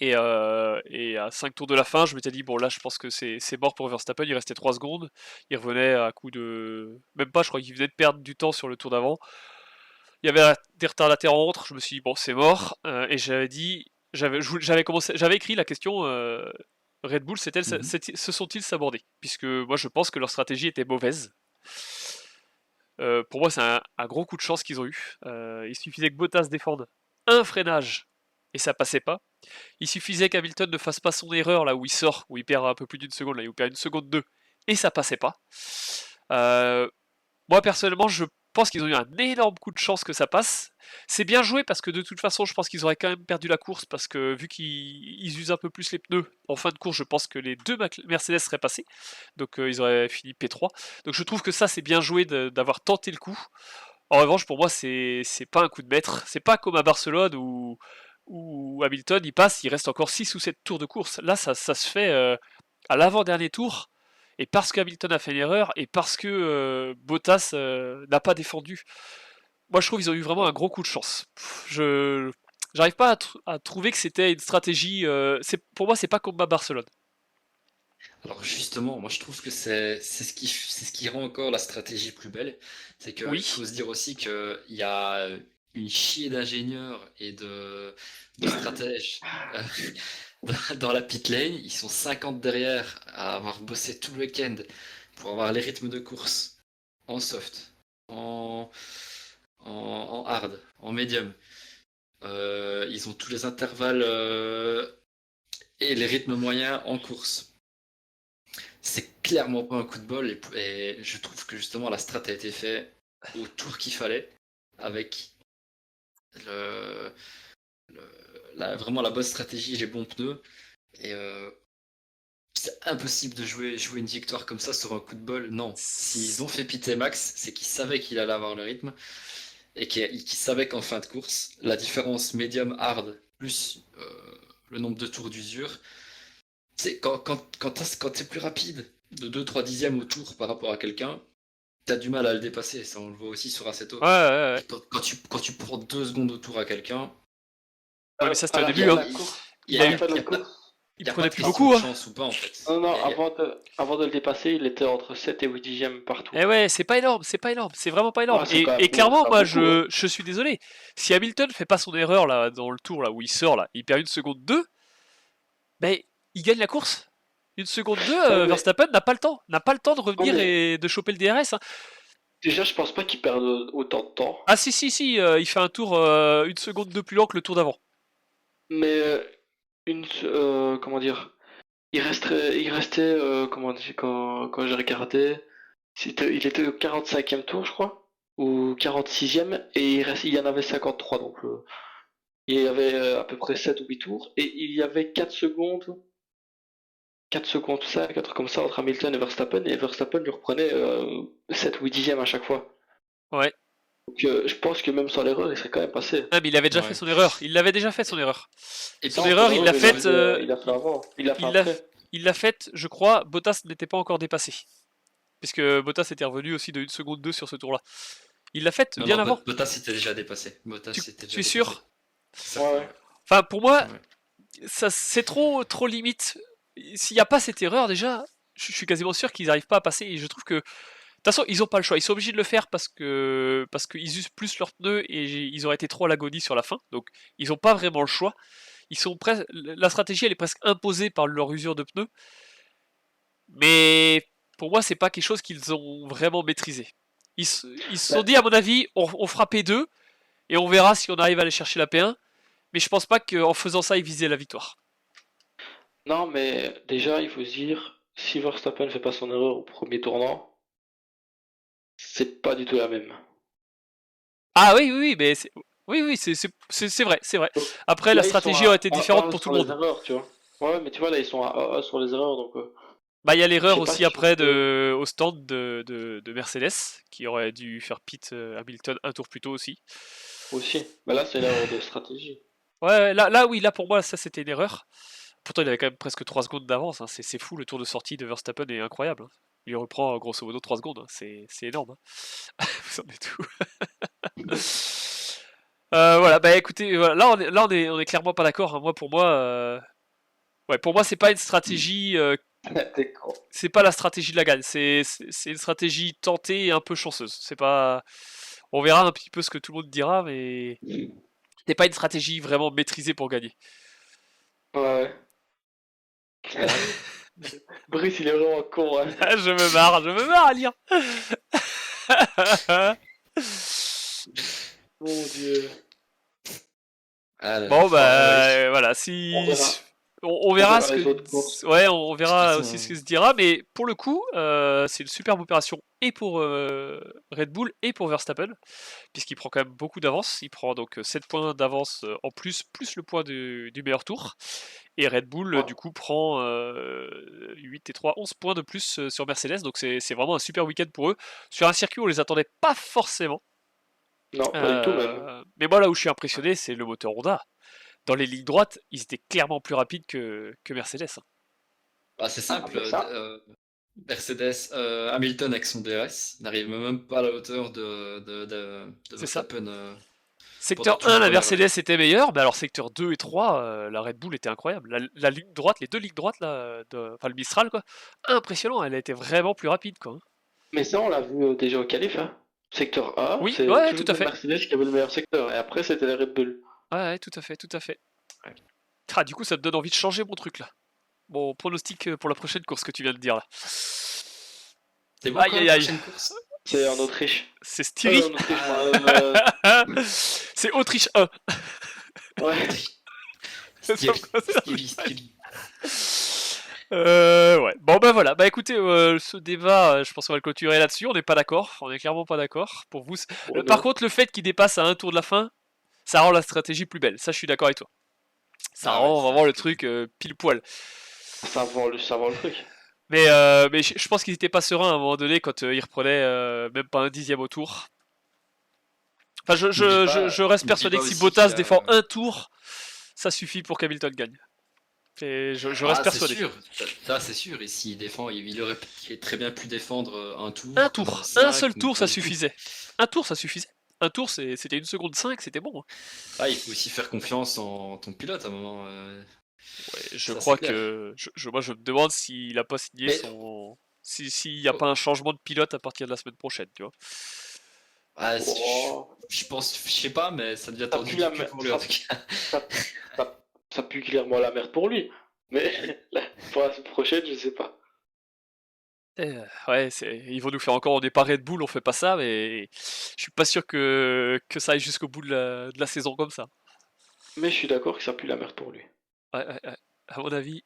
Et à 5 tours de la fin, je m'étais dit, bon là je pense que c'est mort pour Verstappen, il restait 3 secondes. Il revenait à coup de... Même pas, je crois qu'il venait de perdre du temps sur le tour d'avant. Il y avait des retardataires en entre, je me suis dit, bon c'est mort. Et j'avais dit, j'avais écrit la question, Red Bull, se sont-ils sabordés? Puisque moi je pense que leur stratégie était mauvaise. Pour moi, c'est un gros coup de chance qu'ils ont eu. Il suffisait que Bottas défende un freinage et ça passait pas. Il suffisait qu'Hamilton ne fasse pas son erreur là où il sort, où il perd un peu plus d'une seconde, là où il perd une seconde 2 et ça passait pas. Moi personnellement, je pense qu'ils ont eu un énorme coup de chance que ça passe. C'est bien joué parce que de toute façon, je pense qu'ils auraient quand même perdu la course parce que vu qu'ils usent un peu plus les pneus en fin de course, je pense que les deux Mercedes seraient passés. Donc ils auraient fini P3. Donc je trouve que ça c'est bien joué d'avoir tenté le coup. En revanche, pour moi, c'est pas un coup de maître. C'est pas comme à Barcelone où Hamilton il passe, il reste encore 6 ou 7 tours de course. Là, ça se fait à l'avant-dernier tour. Et parce qu'Hamilton a fait une erreur et parce que Bottas n'a pas défendu. Moi, je trouve qu'ils ont eu vraiment un gros coup de chance. J'arrive pas à trouver que c'était une stratégie. Pour moi, c'est pas comme à Barcelone. Alors justement, moi je trouve que c'est ce qui rend encore la stratégie plus belle. C'est qu'il Oui. faut se dire aussi qu'il y a une chier d'ingénieurs et de stratèges dans la pit lane. Ils sont 50 derrière à avoir bossé tout le week-end pour avoir les rythmes de course en soft, en, en hard, en medium. Ils ont tous les intervalles et les rythmes moyens en course. C'est clairement pas un coup de bol et je trouve que justement la strat a été faite au tour qu'il fallait avec vraiment la bonne stratégie, les bons pneus et c'est impossible de jouer une victoire comme ça sur un coup de bol. Non, s'ils ont fait piter Max, c'est qu'ils savaient qu'il allait avoir le rythme et qu'ils savaient qu'en fin de course, la différence médium hard plus le nombre de tours d'usure, c'est quand t'es plus rapide de 2-3 dixièmes au tour par rapport à quelqu'un, t'as du mal à le dépasser. Ça, on le voit aussi sur Assetto. Ouais. Quand tu prends 2 secondes au tour à quelqu'un, Ouais, mais ça c'était À au la début. fin de Hein. la course. Il À a la eu, fin de la course. il y a prenait pas de plus question beaucoup. de Hein. chance ou pas en fait. Non, non, Y a- avant de le dépasser, il était entre 7 et 8 dixièmes partout. Eh ouais, c'est pas énorme, c'est pas énorme, c'est vraiment pas énorme. Ah, c'est quand même Et clairement, pas moi, beaucoup, hein. je suis désolé. Si Hamilton fait pas son erreur là dans le tour là où il sort là, il perd une seconde 2, ben il gagne la course. Une seconde 2, Ouais, mais- Verstappen n'a pas le temps, de revenir Ouais, mais- et de choper le DRS. Hein. Déjà, je pense pas qu'il perde autant de temps. Ah si, il fait un tour une seconde 2 plus lent que le tour d'avant. Mais comment dire, il restait comment dire, quand j'ai regardé, il était au 45e tour, je crois, ou 46e, et il y en avait 53, donc il y avait à peu près 7 ou 8 tours, et il y avait 4 secondes, ça, 4 comme ça entre Hamilton et Verstappen lui reprenait 7 ou 8 dixièmes à chaque fois. Ouais. Donc, je pense que même sans l'erreur, il serait quand même passé. Ah, mais il avait déjà Ouais. fait son erreur. Il l'avait déjà fait son erreur. Et Son puis, erreur, il l'a faite. Il l'a fait avant. Il l'a fait il l'a- après. Il l'a faite, je crois. Bottas n'était pas encore dépassé. Puisque Bottas était revenu aussi de 1 seconde 2 sur ce tour-là. Il l'a faite non, bien non, avant. Bottas était déjà dépassé. Bottas Tu, était tu déjà es sûr? dépassé. Ça, Ouais, ouais. Enfin, pour moi, Ouais. ça c'est trop limite. S'il n'y a pas cette erreur déjà, je suis quasiment sûr qu'ils n'arrivent pas à passer. Et je trouve que de toute façon, ils n'ont pas le choix. Ils sont obligés de le faire parce qu'ils usent plus leurs pneus et ils auraient été trop à l'agonie sur la fin. Donc, ils n'ont pas vraiment le choix. La stratégie, elle est presque imposée par leur usure de pneus. Mais pour moi, c'est pas quelque chose qu'ils ont vraiment maîtrisé. Ils se sont dit, à mon avis, on fera P2 et on verra si on arrive à aller chercher la P1. Mais je pense pas qu'en faisant ça, ils visaient la victoire. Non, mais déjà, il faut se dire, si Verstappen ne fait pas son erreur au premier tournant, c'est pas du tout la même. Ah oui, mais oui, c'est vrai, c'est vrai. Après, la Là, ils sont stratégie à aurait été 1-1 différente pour tout sur le les monde. erreurs, tu vois. Ouais, mais tu vois, là, ils sont à 1-1 sur les erreurs, donc... Bah, il y a Je l'erreur sais pas aussi si après on peut- au stand de Mercedes, qui aurait dû faire pit Hamilton un tour plus tôt aussi. Aussi. Bah là, c'est l'erreur de stratégie. Ouais, là, oui, là pour moi, ça c'était une erreur. Pourtant, il avait quand même presque 3 secondes d'avance. Hein. C'est fou, le tour de sortie de Verstappen est incroyable. Hein. Il reprend grosso modo 3 secondes. Hein. C'est énorme. Hein. Vous en êtes tout. Voilà, bah écoutez, voilà, on est clairement pas d'accord. Hein. Pour moi, c'est pas une stratégie. T'es con. C'est pas la stratégie de la gagne. C'est une stratégie tentée et un peu chanceuse. C'est pas. On verra un petit peu ce que tout le monde dira, mais c'est pas une stratégie vraiment maîtrisée pour gagner. Ouais. Brice, il est vraiment con, hein. Je me marre à lire. Mon dieu. Ah, là, Bon là. bah voilà, si On verra. on verra On ce verra les que autres courses. ouais, on verra De toute aussi façon, ce que se dira, mais pour le coup, c'est une superbe opération et pour Red Bull et pour Verstappen, puisqu'il prend quand même beaucoup d'avance. Il prend donc 7 points d'avance en plus le point du meilleur tour. Et Red Bull, Ouais. du coup, prend 8 et 3, 11 points de plus sur Mercedes. Donc c'est vraiment un super week-end pour eux. Sur un circuit où on les attendait pas forcément. Non, pas du tout, même. Mais moi, là où je suis impressionné, c'est le moteur Honda. Dans les lignes droites, ils étaient clairement plus rapides que Mercedes. Hein. bah, c'est simple. mais ça- Mercedes, Hamilton avec son DRS n'arrive même pas à la hauteur de C'est ça. Verstappen. Secteur pendant 1, tout la le Mercedes était meilleure, mais alors secteur 2 et 3, la Red Bull était incroyable. La ligne droite, les deux lignes droites, là, enfin le Mistral, quoi, impressionnant, elle a été vraiment plus rapide, quoi. Hein. Mais ça, on l'a vu déjà au qualif, hein. Secteur A, Oui, c'est ouais, toujours tout à fait. Mercedes qui avait le meilleur secteur. Et après, c'était la Red Bull. Ouais, tout à fait, tout à fait. Ouais. Ah, du coup, ça me donne envie de changer mon truc, là. Mon pronostic pour la prochaine course que tu viens de dire, là. C'est bon, Aïe, quoi, aïe, la aïe. prochaine course C'est en Autriche. C'est Styrie. En Autriche, C'est Autriche 1. ouais. Stevie. Ouais. Bon bah voilà. Bah écoutez, ce débat, je pense qu'on va le clôturer là-dessus. On n'est pas d'accord. On est clairement pas d'accord. Pour vous. Par contre, le fait qu'il dépasse à un tour de la fin, ça rend la stratégie plus belle. Ça, je suis d'accord avec toi. Ça Ah ouais, rend ça, vraiment le c'est- truc pile poil. Ça vend le truc. Mais je pense qu'ils étaient pas sereins à un moment donné quand ils reprenaient même pas un dixième au tour. Enfin, je reste n'oublie persuadé pas que si aussi Bottas qu'il y a- défend un tour, ça suffit pour qu'Hamilton gagne. Et je reste Ah, persuadé. c'est sûr. Ça, c'est sûr. Et s'il défend, il aurait très bien pu défendre un tour. Un tour, cinq, un seul mais tour, pas ça du tout. suffisait. Un tour, ça suffisait. Un tour, c'était 1 seconde 5, c'était bon. Hein. Ah, il faut aussi faire confiance en ton pilote à un moment. Ouais, je Ça, crois c'est clair. que. Moi, je me demande s'il a pas signé Mais- son. S'il n'y a pas un changement de pilote à partir de la semaine prochaine, tu vois. Ah, Oh. je pense, je sais pas, mais ça devient Ça tendu pue la que merde. pour lui en tout cas. Ça pue clairement la merde pour lui. Mais pour la semaine prochaine, je sais pas. Ouais, ils vont nous faire encore, on n'est pas Red Bull, on fait pas ça, mais je suis pas sûr que ça aille jusqu'au bout de la saison comme ça. Mais je suis d'accord que ça pue la merde pour lui. Ouais, à mon avis.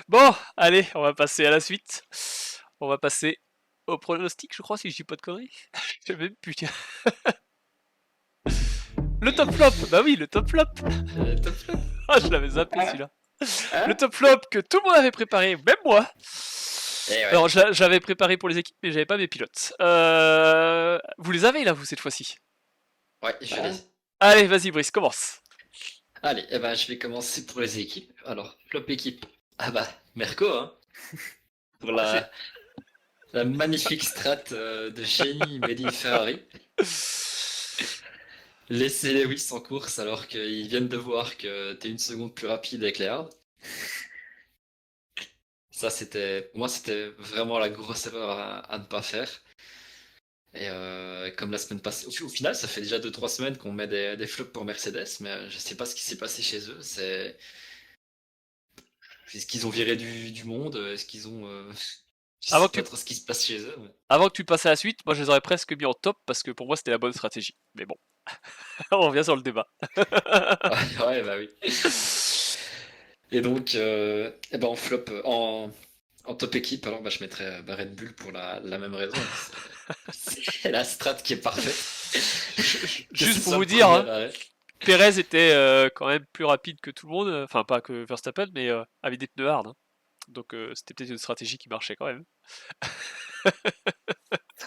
Bon, allez, on va passer à la suite. On va passer au pronostic, je crois, si je dis pas de conneries. Je sais même plus, tiens. Le top flop, bah oui, le top flop. Top flop. Ah, je l'avais zappé celui-là. Hein Le top flop que tout le monde avait préparé, même moi. ouais. Alors, j'avais préparé pour les équipes, mais j'avais pas mes pilotes. Vous les avez là, vous, cette fois-ci? Ouais, je les ai. Allez, vas-y, Brice, commence. Allez, eh ben, je vais commencer pour les équipes. Alors, flop équipe. Ah bah, Merco, hein. Pour la magnifique strat de génie Made in Ferrari. Laisser Lewis en course alors qu'ils viennent de voir que t'es une seconde plus rapide avec les hards. Ça, pour moi, c'était vraiment la grosse erreur à ne pas faire. Et comme la semaine passée, au final, ça fait déjà 2-3 semaines qu'on met des flops pour Mercedes, mais je sais pas ce qui s'est passé chez eux. Est-ce qu'ils ont viré du monde? Est-ce qu'ils ont. Je Avant sais que pas tu, trop ce qui se passe chez eux. avant que tu passes à la suite, moi je les aurais presque mis en top parce que pour moi c'était la bonne stratégie. Mais bon, on revient sur le débat. Ouais, ouais, bah oui. Et donc, eh ben en flop, en top équipe, alors bah, je mettrais Red Bull pour la même raison. C'est la strat qui est parfaite. Juste C'est pour ça, vous le dire, premier hein, arrêt. Pérez était quand même plus rapide que tout le monde, enfin pas que Verstappen, mais avec des pneus hard, hein. Donc c'était peut-être une stratégie qui marchait quand même.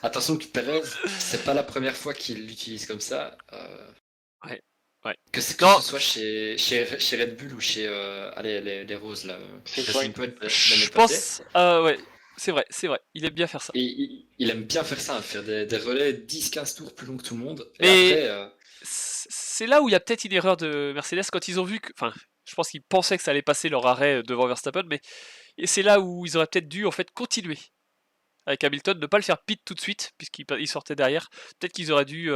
Attention que Perez, c'est pas la première fois qu'il l'utilise comme ça. Ouais, ouais. Que Non, ce soit chez Red Bull ou chez allez, les Roses là, C'est Racing vrai. Point l'année je passée. pense, ouais, c'est vrai, il aime bien faire ça. Et il aime bien faire ça, hein, faire des relais 10-15 tours plus longs que tout le monde. Et Mais après, c'est là où il y a peut-être une erreur de Mercedes quand ils ont vu que, enfin, je pense qu'ils pensaient que ça allait passer leur arrêt devant Verstappen, mais et c'est là où ils auraient peut-être dû en fait continuer avec Hamilton, ne pas le faire pit tout de suite puisqu'il sortait derrière. Peut-être qu'ils auraient dû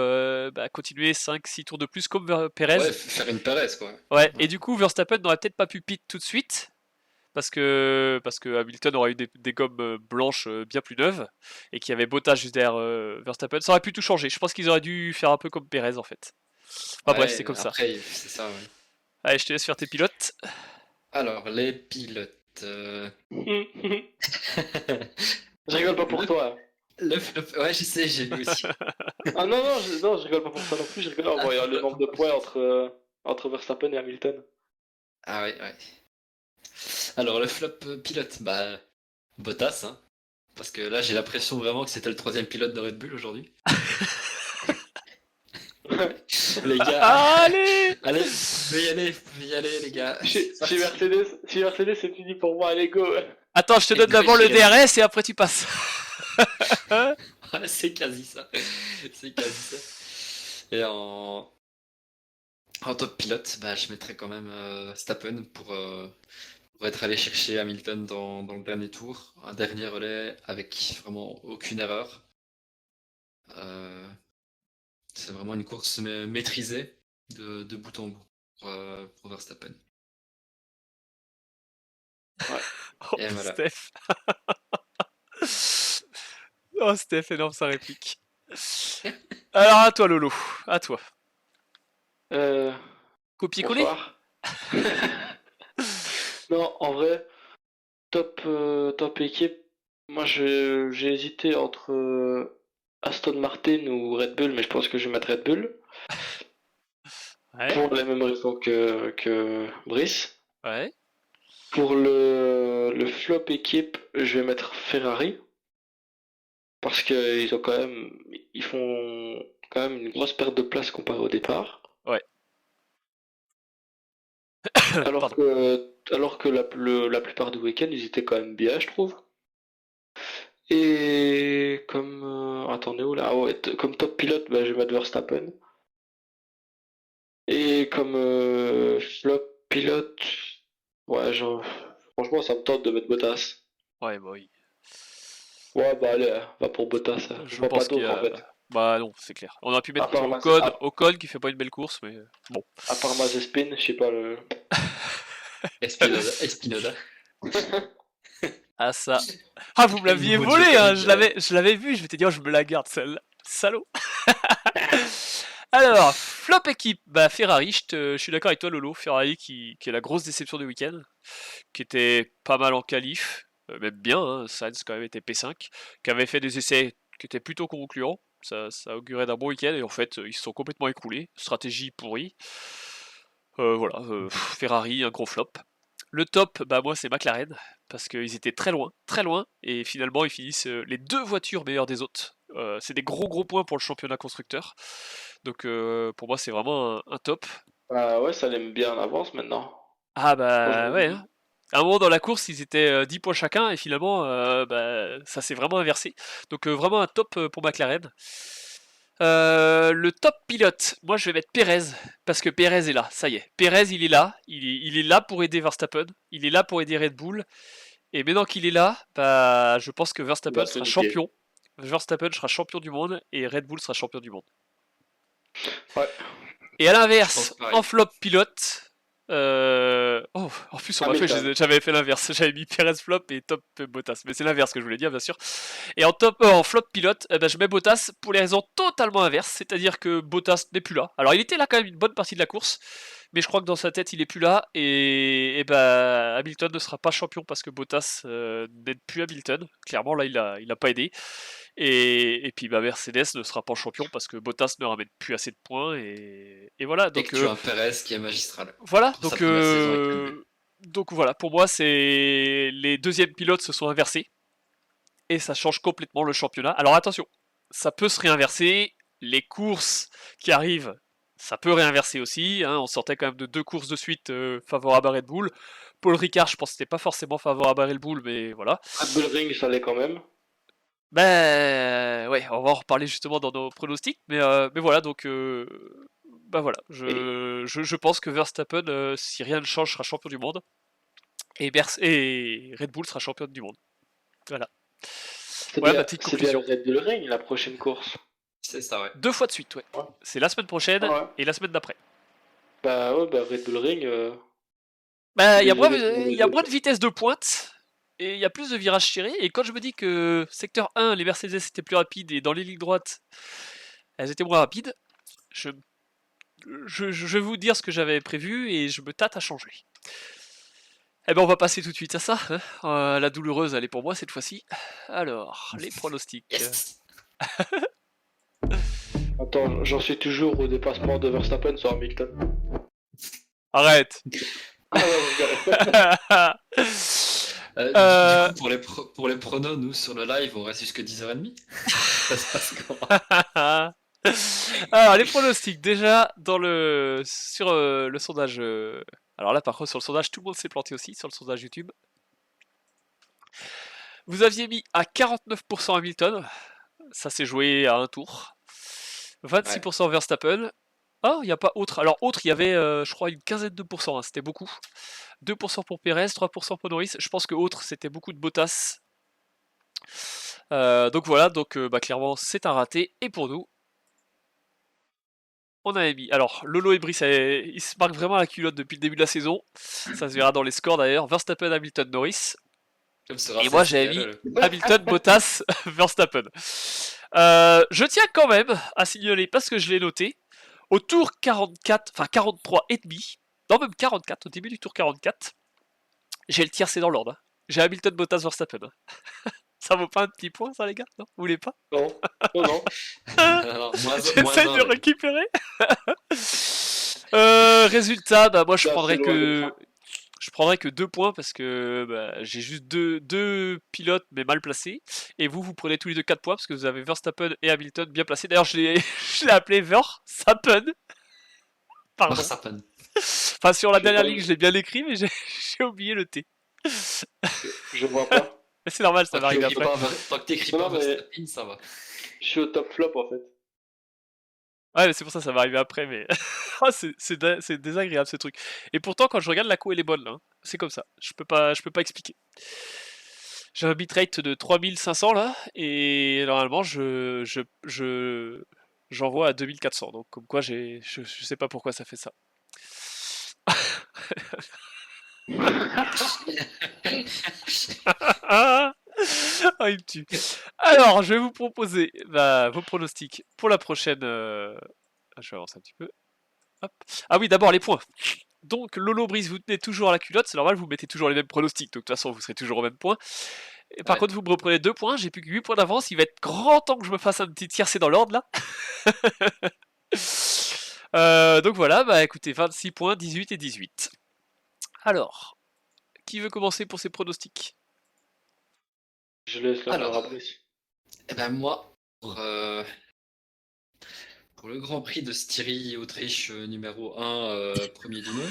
continuer 5-6 tours de plus comme ouais, Perez. faire une Perez quoi. Ouais, et Ouais. du coup Verstappen n'aurait peut-être pas pu pit tout de suite parce que Hamilton aurait eu des gommes blanches bien plus neuves et qu'il y avait Bottas juste derrière Verstappen. Ça aurait pu tout changer. Je pense qu'ils auraient dû faire un peu comme Perez en fait. Enfin bref, c'est Ouais, comme ça. après, c'est ça, ouais. Allez, je te laisse faire tes pilotes. Alors, les pilotes. Je rigole pas pour Le, toi. le flop. Ouais, je sais, j'ai vu aussi. Ah non, non, je rigole pas pour ça non plus, je rigole en voyant le nombre de points entre Verstappen et Hamilton. Ah ouais, ouais. Alors, le flop pilote, bah, Bottas, hein. Parce que là, j'ai l'impression vraiment que c'était le troisième pilote de Red Bull aujourd'hui. Les gars, Allez. allez, vous pouvez y aller, les gars. Chez C'est parti. Mercedes, c'est fini pour moi, allez go. Attends, je te donne d'abord le DRS et après tu passes. Ouais, c'est quasi ça. C'est quasi ça. Et en top pilote, bah, je mettrais quand même Verstappen pour être allé chercher Hamilton dans le dernier tour. Un dernier relais avec vraiment aucune erreur. Euh, c'est vraiment une course maîtrisée de bout en bout pour Verstappen. Oh, Et voilà. Steph. Oh, Steph, énorme sa réplique. Alors à toi, Lolo. À toi. Euh, Copier-coller. bonsoir. Non, en vrai, top équipe, moi j'ai hésité entre Aston Martin ou Red Bull, mais je pense que je vais mettre Red Bull. Ouais, Pour les mêmes raisons que Brice. ouais. Pour le flop équipe, je vais mettre Ferrari. Parce qu'ils ont ils font quand même une grosse perte de place comparé au départ. Ouais. Alors Pardon. que la plupart du week-end, ils étaient quand même bien, je trouve. Et comme... attendez, où là? Ah ouais, comme top pilote, bah, je vais mettre Verstappen. Et comme flop pilote, ouais, franchement, ça me tente de mettre Bottas. Ouais, bah oui. Ouais, bah allez, va pour Bottas. Je Je vois pas pense qu'il y d'autre en a. fait. Bah non, c'est clair. On aurait pu À mettre part, Ocon qui fait pas une belle course, mais bon. à part Mazepin, je sais pas le. Espinoda. Ah ça. Ah, vous me Quel l'aviez niveau volé, hein. Djokovic, Je l'avais vu. Je m'étais dit, oh, je me la garde celle-là. Salaud. Alors, flop équipe. Bah Ferrari. Je suis d'accord avec toi, Lolo. Ferrari qui est la grosse déception du week-end, qui était pas mal en qualif, même bien. Hein. Sainz quand même était P5, qui avait fait des essais qui étaient plutôt concluants. Ça augurait d'un bon week-end et en fait ils se sont complètement écroulés. Stratégie pourrie. Voilà, Ferrari, un gros flop. Le top, bah moi c'est McLaren, parce qu'ils étaient très loin, et finalement ils finissent les 2 voitures meilleures des autres. C'est des gros points pour le championnat constructeur. Donc pour moi c'est vraiment un top. Bah ouais, ça l'aime bien en avance maintenant. Ah bah ouais, Franchement. hein. À un moment dans la course ils étaient 10 points chacun, et finalement bah, ça s'est vraiment inversé. Donc vraiment un top pour McLaren. Le top pilote, moi je vais mettre Perez, parce que Perez est là, ça y est. Perez il est là, il est là pour aider Verstappen, il est là pour aider Red Bull, et maintenant qu'il est là, bah, je pense que Il Verstappen va tout sera niquer. champion. Verstappen sera champion du monde, et Red Bull sera champion du monde. Ouais. Et à Je l'inverse, pense pareil. en flop pilote, oh, en plus on m'a fait, Hamilton. j'avais fait l'inverse, j'avais mis Perez flop et top Bottas, mais c'est l'inverse que je voulais dire bien sûr. Et en flop pilote, eh ben, je mets Bottas pour les raisons totalement inverses, c'est-à-dire que Bottas n'est plus là. Alors il était là quand même une bonne partie de la course, mais je crois que dans sa tête il est plus là, et ben, Hamilton ne sera pas champion parce que Bottas n'aide plus Hamilton. Clairement là il a pas aidé. Et puis bah, Mercedes ne sera pas champion parce que Bottas ne ramène plus assez de points, et voilà. Et que tu as un Perez qui est magistral. Voilà, Pour sa première saison avec Red Bull. donc voilà, pour moi c'est les deuxièmes pilotes se sont inversés, et ça change complètement le championnat. Alors attention, ça peut se réinverser, les courses qui arrivent, ça peut réinverser aussi, hein. On sortait quand même de 2 courses de suite favorables à Red Bull. Paul Ricard, je pense que c'était pas forcément favorable à Red Bull, mais voilà. Red Bull Ring, ça l'est quand même. Ben ouais, on va en reparler justement dans nos pronostics, mais voilà, donc bah voilà, je pense que Verstappen, si rien ne change, sera champion du monde, et Red Bull sera champion du monde. Voilà. Voilà ma petite C'est bien le conclusion. Red Bull Ring, la prochaine course. C'est ça, ouais. 2 fois de suite, ouais. Ouais. C'est la semaine prochaine Ah ouais. et la semaine d'après. Bah ouais, bah Red Bull Ring. Bah, il y a Désolé pour il les y a autres. moins de vitesse de pointe, et il y a plus de virages tirés, et quand je me dis que secteur 1, les Mercedes étaient plus rapides, et dans les lignes droites, elles étaient moins rapides, je vais vous dire ce que j'avais prévu, et je me tâte à changer. Eh ben on va passer tout de suite à ça, hein. La douloureuse elle est pour moi cette fois-ci. Alors, les pronostics. Yes. Attends, j'en suis toujours au dépassement de Verstappen sur Hamilton. Arrête. Ah ouais, je rigole. Euh, Du coup, pour les pronos, nous sur le live, on reste jusque 10h30. Ça se passe comment? Alors les pronostics, déjà sur le sondage. Alors là par contre sur le sondage tout le monde s'est planté aussi sur le sondage YouTube. Vous aviez mis à 49% Hamilton, ça s'est joué à un tour. 26% Verstappen. Ah, il n'y a pas autre. Alors autre, il y avait je crois une quinzaine de pourcents, hein, c'était beaucoup. 2% pour Perez, 3% pour Norris. Je pense que autre c'était beaucoup de Bottas. Donc voilà, donc bah, clairement c'est un raté. Et pour nous, on avait mis. Alors, Lolo et Brice, ils se marquent vraiment la culotte depuis le début de la saison. Ça se verra dans les scores d'ailleurs. Verstappen, Hamilton, Norris. Comme ce Et moi j'avais mis Hamilton, Bottas, Verstappen. Je tiens quand même à signaler, parce que je l'ai noté, au tour 44, enfin 43 et demi, non même 44, au début du tour 44, j'ai le tiercé dans l'ordre, hein. J'ai Hamilton, Bottas, Verstappen. Ça vaut pas un petit point ça les gars? Non, vous voulez pas? Non, non, non. Alors, J'essaie de récupérer. Résultat, bah moi je Là, prendrais c'est loin que d'être ça. je prendrais que 2 points, parce que bah, j'ai juste deux pilotes mais mal placés, et vous prenez tous les deux 4 points parce que vous avez Verstappen et Hamilton bien placés. D'ailleurs je l'ai je l'ai appelé Verstappen, pardon. Verstappen. Enfin sur la Je sais dernière pas, ligne je l'ai bien écrit, mais j'ai oublié le T. je vois pas. Mais c'est normal, ça Tant que m'arrive t'écris après. tant que t'écris Non, pas non, mais- Verstappen, ça va. Je suis au top flop en fait. Ouais, mais c'est pour ça ça va arriver après, mais ah, c'est désagréable ce truc. Et pourtant quand je regarde la co elle est bonne là, hein. C'est comme ça, je peux pas expliquer. J'ai un bitrate de 3500 là, et normalement j'envoie à 2400, donc comme quoi je sais pas pourquoi ça fait ça. Ah, il me tue. Alors, je vais vous proposer vos pronostics pour la prochaine. Je vais avancer un petit peu. Hop. Ah oui, d'abord les points. Donc, Lolo Brice, vous tenez toujours à la culotte, c'est normal, vous mettez toujours les mêmes pronostics, donc de toute façon, vous serez toujours au même point. Et par Ouais. contre, vous me reprenez 2 points, j'ai plus que 8 points d'avance, il va être grand temps que je me fasse un petit tiercé dans l'ordre là. Donc voilà, bah écoutez, 26 points, 18 et 18. Alors, Qui veut commencer pour ses pronostics? Je laisse la Alors. à Brice. Eh ben moi, pour le Grand Prix de Styrie, Autriche numéro 1, premier du nom,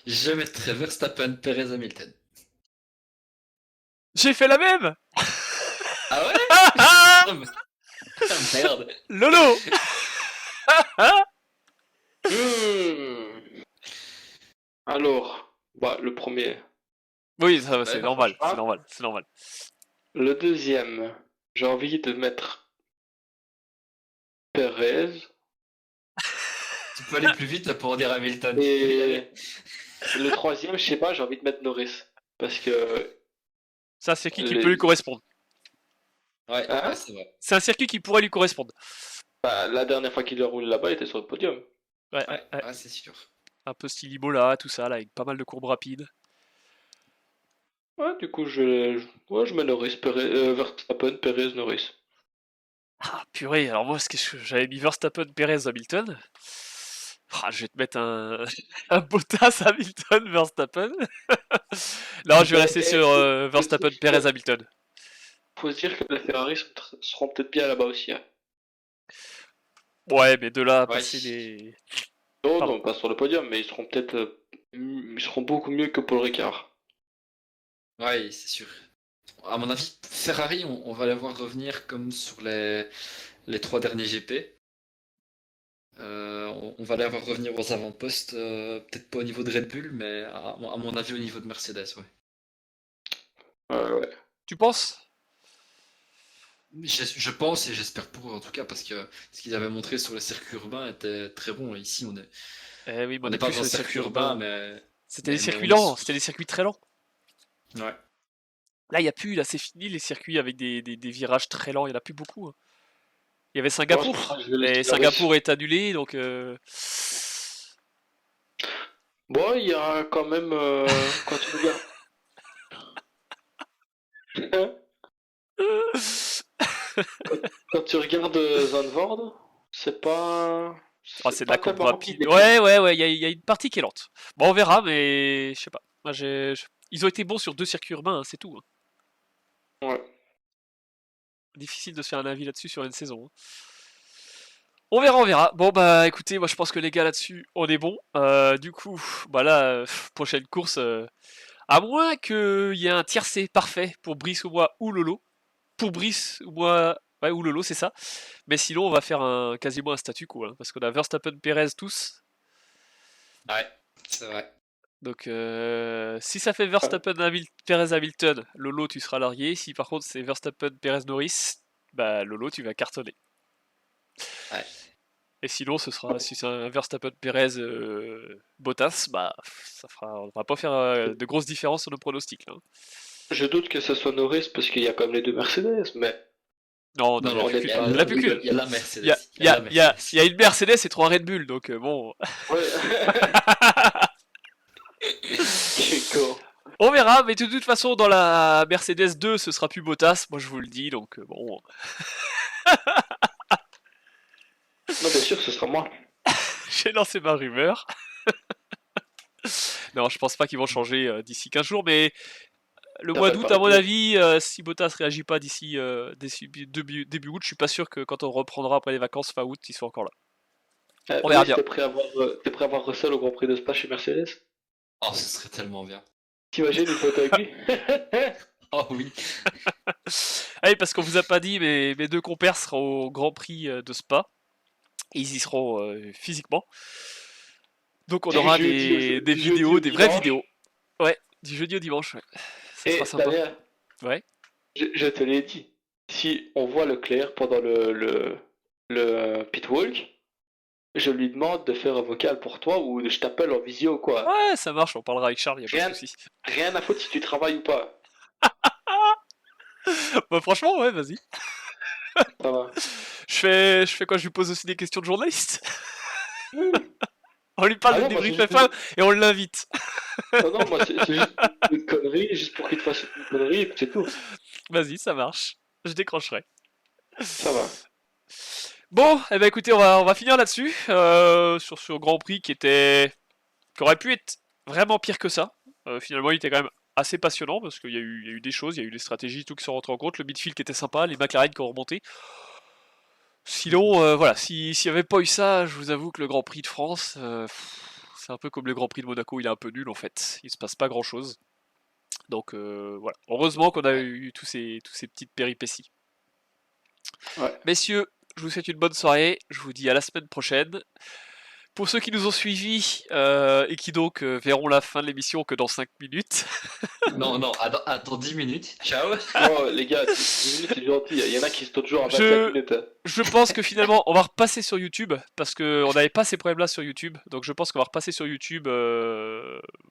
je mettrai Verstappen, Perez, Hamilton. J'ai fait la même. Ah ouais? Oh, merde. Lolo. Alors, bah, le premier. Oui, ça, c'est Ouais, normal, ah. c'est normal, c'est normal. Le deuxième, j'ai envie de mettre Perez. Tu peux aller plus vite là, pour dire Hamilton. Et le troisième, je sais pas, j'ai envie de mettre Norris. Parce que. C'est un circuit qui Les- peut lui correspondre. Ouais, Hein ouais, c'est vrai. C'est un circuit qui pourrait lui correspondre. Bah, la dernière fois qu'il a roulé là-bas, il était sur le podium. Ouais, Ouais, ouais. ouais, c'est sûr. Un peu style Imola, tout ça, là, avec pas mal de courbes rapides. Ouais, du coup, je mets Norris, Verstappen, Perez, Norris. Ah, purée, alors moi, j'avais mis Verstappen, Perez, Hamilton. Ah, je vais te mettre un, un Bottas, Hamilton, Verstappen. Non, je vais rester sur Verstappen, Perez, Hamilton. Faut se dire que les Ferrari seront peut-être bien là-bas aussi. Hein. Ouais, mais de là à Ouais. passer les... Non, Pardon. non, pas sur le podium, mais ils seront peut-être. Ils seront beaucoup mieux que Paul Ricard. Ouais, c'est sûr. À mon avis, Ferrari, on va les voir revenir comme sur les 3 derniers GP. On va les voir revenir aux avant-postes, peut-être pas au niveau de Red Bull, mais à mon avis au niveau de Mercedes, ouais. Ouais. Tu penses? Je pense et j'espère pour eux, en tout cas, parce que ce qu'ils avaient montré sur les circuits urbains était très bon. Ici, on est, Eh oui, mais on on n'est est pas plus dans sur le les circuit circuits urbain, urbains. mais C'était des mais circuits on est lents, sur- c'était des circuits très lents. ouais. Là, il n'y a plus, là, c'est fini les circuits avec des virages très lents, il n'y en a plus beaucoup. Hein. Il y avait Moi, c'est pour ça Singapour, que je vais mais laisser Singapour est annulé, donc... Bon, il y a quand même. Quand tu regardes. Hein Quand tu regardes Zandvoort, c'est pas. Ah, C'est c'est de pas la courbe tellement rempli rapide. d'équipes. Ouais, il y a une partie qui est lente. Bon, on verra, mais je sais pas. Moi, ils ont été bons sur 2 circuits urbains, hein, c'est tout. Hein. Ouais. Difficile de se faire un avis là-dessus sur une saison. Hein. On verra, on verra. Bon, bah écoutez, moi je pense que les gars là-dessus, on est bon. Du coup, bah là, prochaine course, à moins qu'il y ait un tiercé parfait pour Brice ou moi ou Lolo. Pour Brice ou moi, ouais, ou Lolo, c'est ça. Mais sinon, on va faire quasiment un statu quo, hein, parce qu'on a Verstappen, Perez tous. Ouais, c'est vrai. Donc, si ça fait Verstappen, Perez, Hamilton, Lolo, tu seras largué. Si par contre c'est Verstappen, Perez, Norris, bah Lolo, tu vas cartonner. Ouais. Et sinon, si c'est un Verstappen, Perez, Bottas, bah on va pas faire de grosses différences sur nos pronostics. Là. Hein. Je doute que ce soit Norris parce qu'il y a quand même les deux Mercedes, mais. Non, Non, il n'y non, a plus il y qu'une. a Il y en a plus qu'une. il y a la Mercedes. Il y a, Il y a la il y a Mercedes. une Mercedes et 3 Red Bull, donc bon. Ouais. Quel con. On verra, mais de toute façon, dans la Mercedes 2, ce sera plus Bottas, moi je vous le dis, donc bon. Non, bien sûr, ce sera moi. J'ai lancé ma rumeur. Non, je pense pas qu'ils vont changer d'ici 15 jours, mais le mois d'août, à mon avis, si Bottas réagit pas d'ici début août, je suis pas sûr que quand on reprendra après les vacances fin août, ils soient encore là. On verra bien. T'es prêt à voir Russell au Grand Prix de Spa chez Mercedes? Oh, ce serait tellement bien. T'imagines une photo avec lui? Oh oui. Ah oui, parce qu'on vous a pas dit, mais mes 2 compères seront au Grand Prix de Spa. Et ils y seront physiquement. Donc on aura des vidéos, des vraies vidéos. Ouais, du jeudi au dimanche, ouais. Ça Et sera sympa. Damien, Ouais. je te l'ai dit, si on voit Leclerc pendant le pit walk, je lui demande de faire un vocal pour toi ou je t'appelle en visio quoi. Ouais, ça marche, on parlera avec Charles, y a pas de soucis. Rien à foutre si tu travailles ou pas. Bah franchement, ouais, vas-y. Ça va. Je fais quoi? Je lui pose aussi des questions de journaliste. On lui parle Ah de non, moi, débrief c'est juste F1 et on l'invite. Non, moi c'est juste une connerie, juste pour qu'il te fasse une connerie et puis c'est tout. Vas-y, ça marche. Je décrocherai. Ça va. Bon, eh ben écoutez, on va finir là-dessus. Sur ce Grand Prix qui aurait pu être vraiment pire que ça. Finalement, il était quand même assez passionnant parce qu'il y a eu des choses, il y a eu des stratégies, tout qui sont rentrées en compte. Le midfield qui était sympa, les McLaren qui ont remonté. Sinon, voilà, s'il n'y avait pas eu ça, je vous avoue que le Grand Prix de France, c'est un peu comme le Grand Prix de Monaco, il est un peu nul en fait. Il se passe pas grand chose. Donc voilà. Heureusement qu'on a eu tous ces petites péripéties. Ouais. Messieurs, je vous souhaite une bonne soirée. Je vous dis à la semaine prochaine. Pour ceux qui nous ont suivis et qui donc verront la fin de l'émission que dans 5 minutes. Non, non, attends 10 minutes. Ciao. Oh, les gars, 10 minutes, c'est gentil. Il y en a qui se tentent toujours à 25 minutes. Hein. Je pense que finalement, on va repasser sur YouTube parce qu'on n'avait pas ces problèmes-là sur YouTube. Donc je pense qu'on va repasser sur YouTube.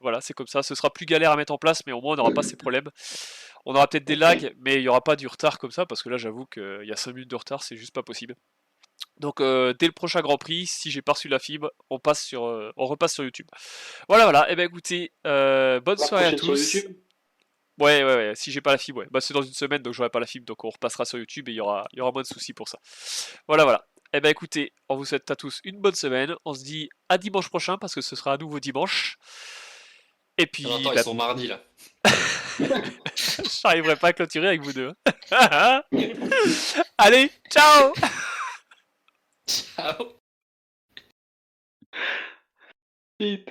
Voilà, c'est comme ça. Ce sera plus galère à mettre en place, mais au moins on n'aura pas ces problèmes. On aura peut-être des lags, mais il n'y aura pas du retard comme ça parce que là, j'avoue qu'il y a 5 minutes de retard, c'est juste pas possible. Donc dès le prochain Grand Prix, si j'ai pas reçu la fibre, on repasse sur YouTube. Voilà. Et ben écoutez, bonne La soirée à prochaine sur tous. YouTube. Ouais. Si j'ai pas la fibre, ouais. Bah c'est dans une semaine, donc j'aurai pas la fibre, donc on repassera sur YouTube et il y aura moins de soucis pour ça. Voilà. Et ben écoutez, on vous souhaite à tous une bonne semaine. On se dit à dimanche prochain parce que ce sera à nouveau dimanche. Et puis, Attends, ils sont mardi là. j'arriverai pas à clôturer avec vous deux. Allez, ciao. Ciao. Vite.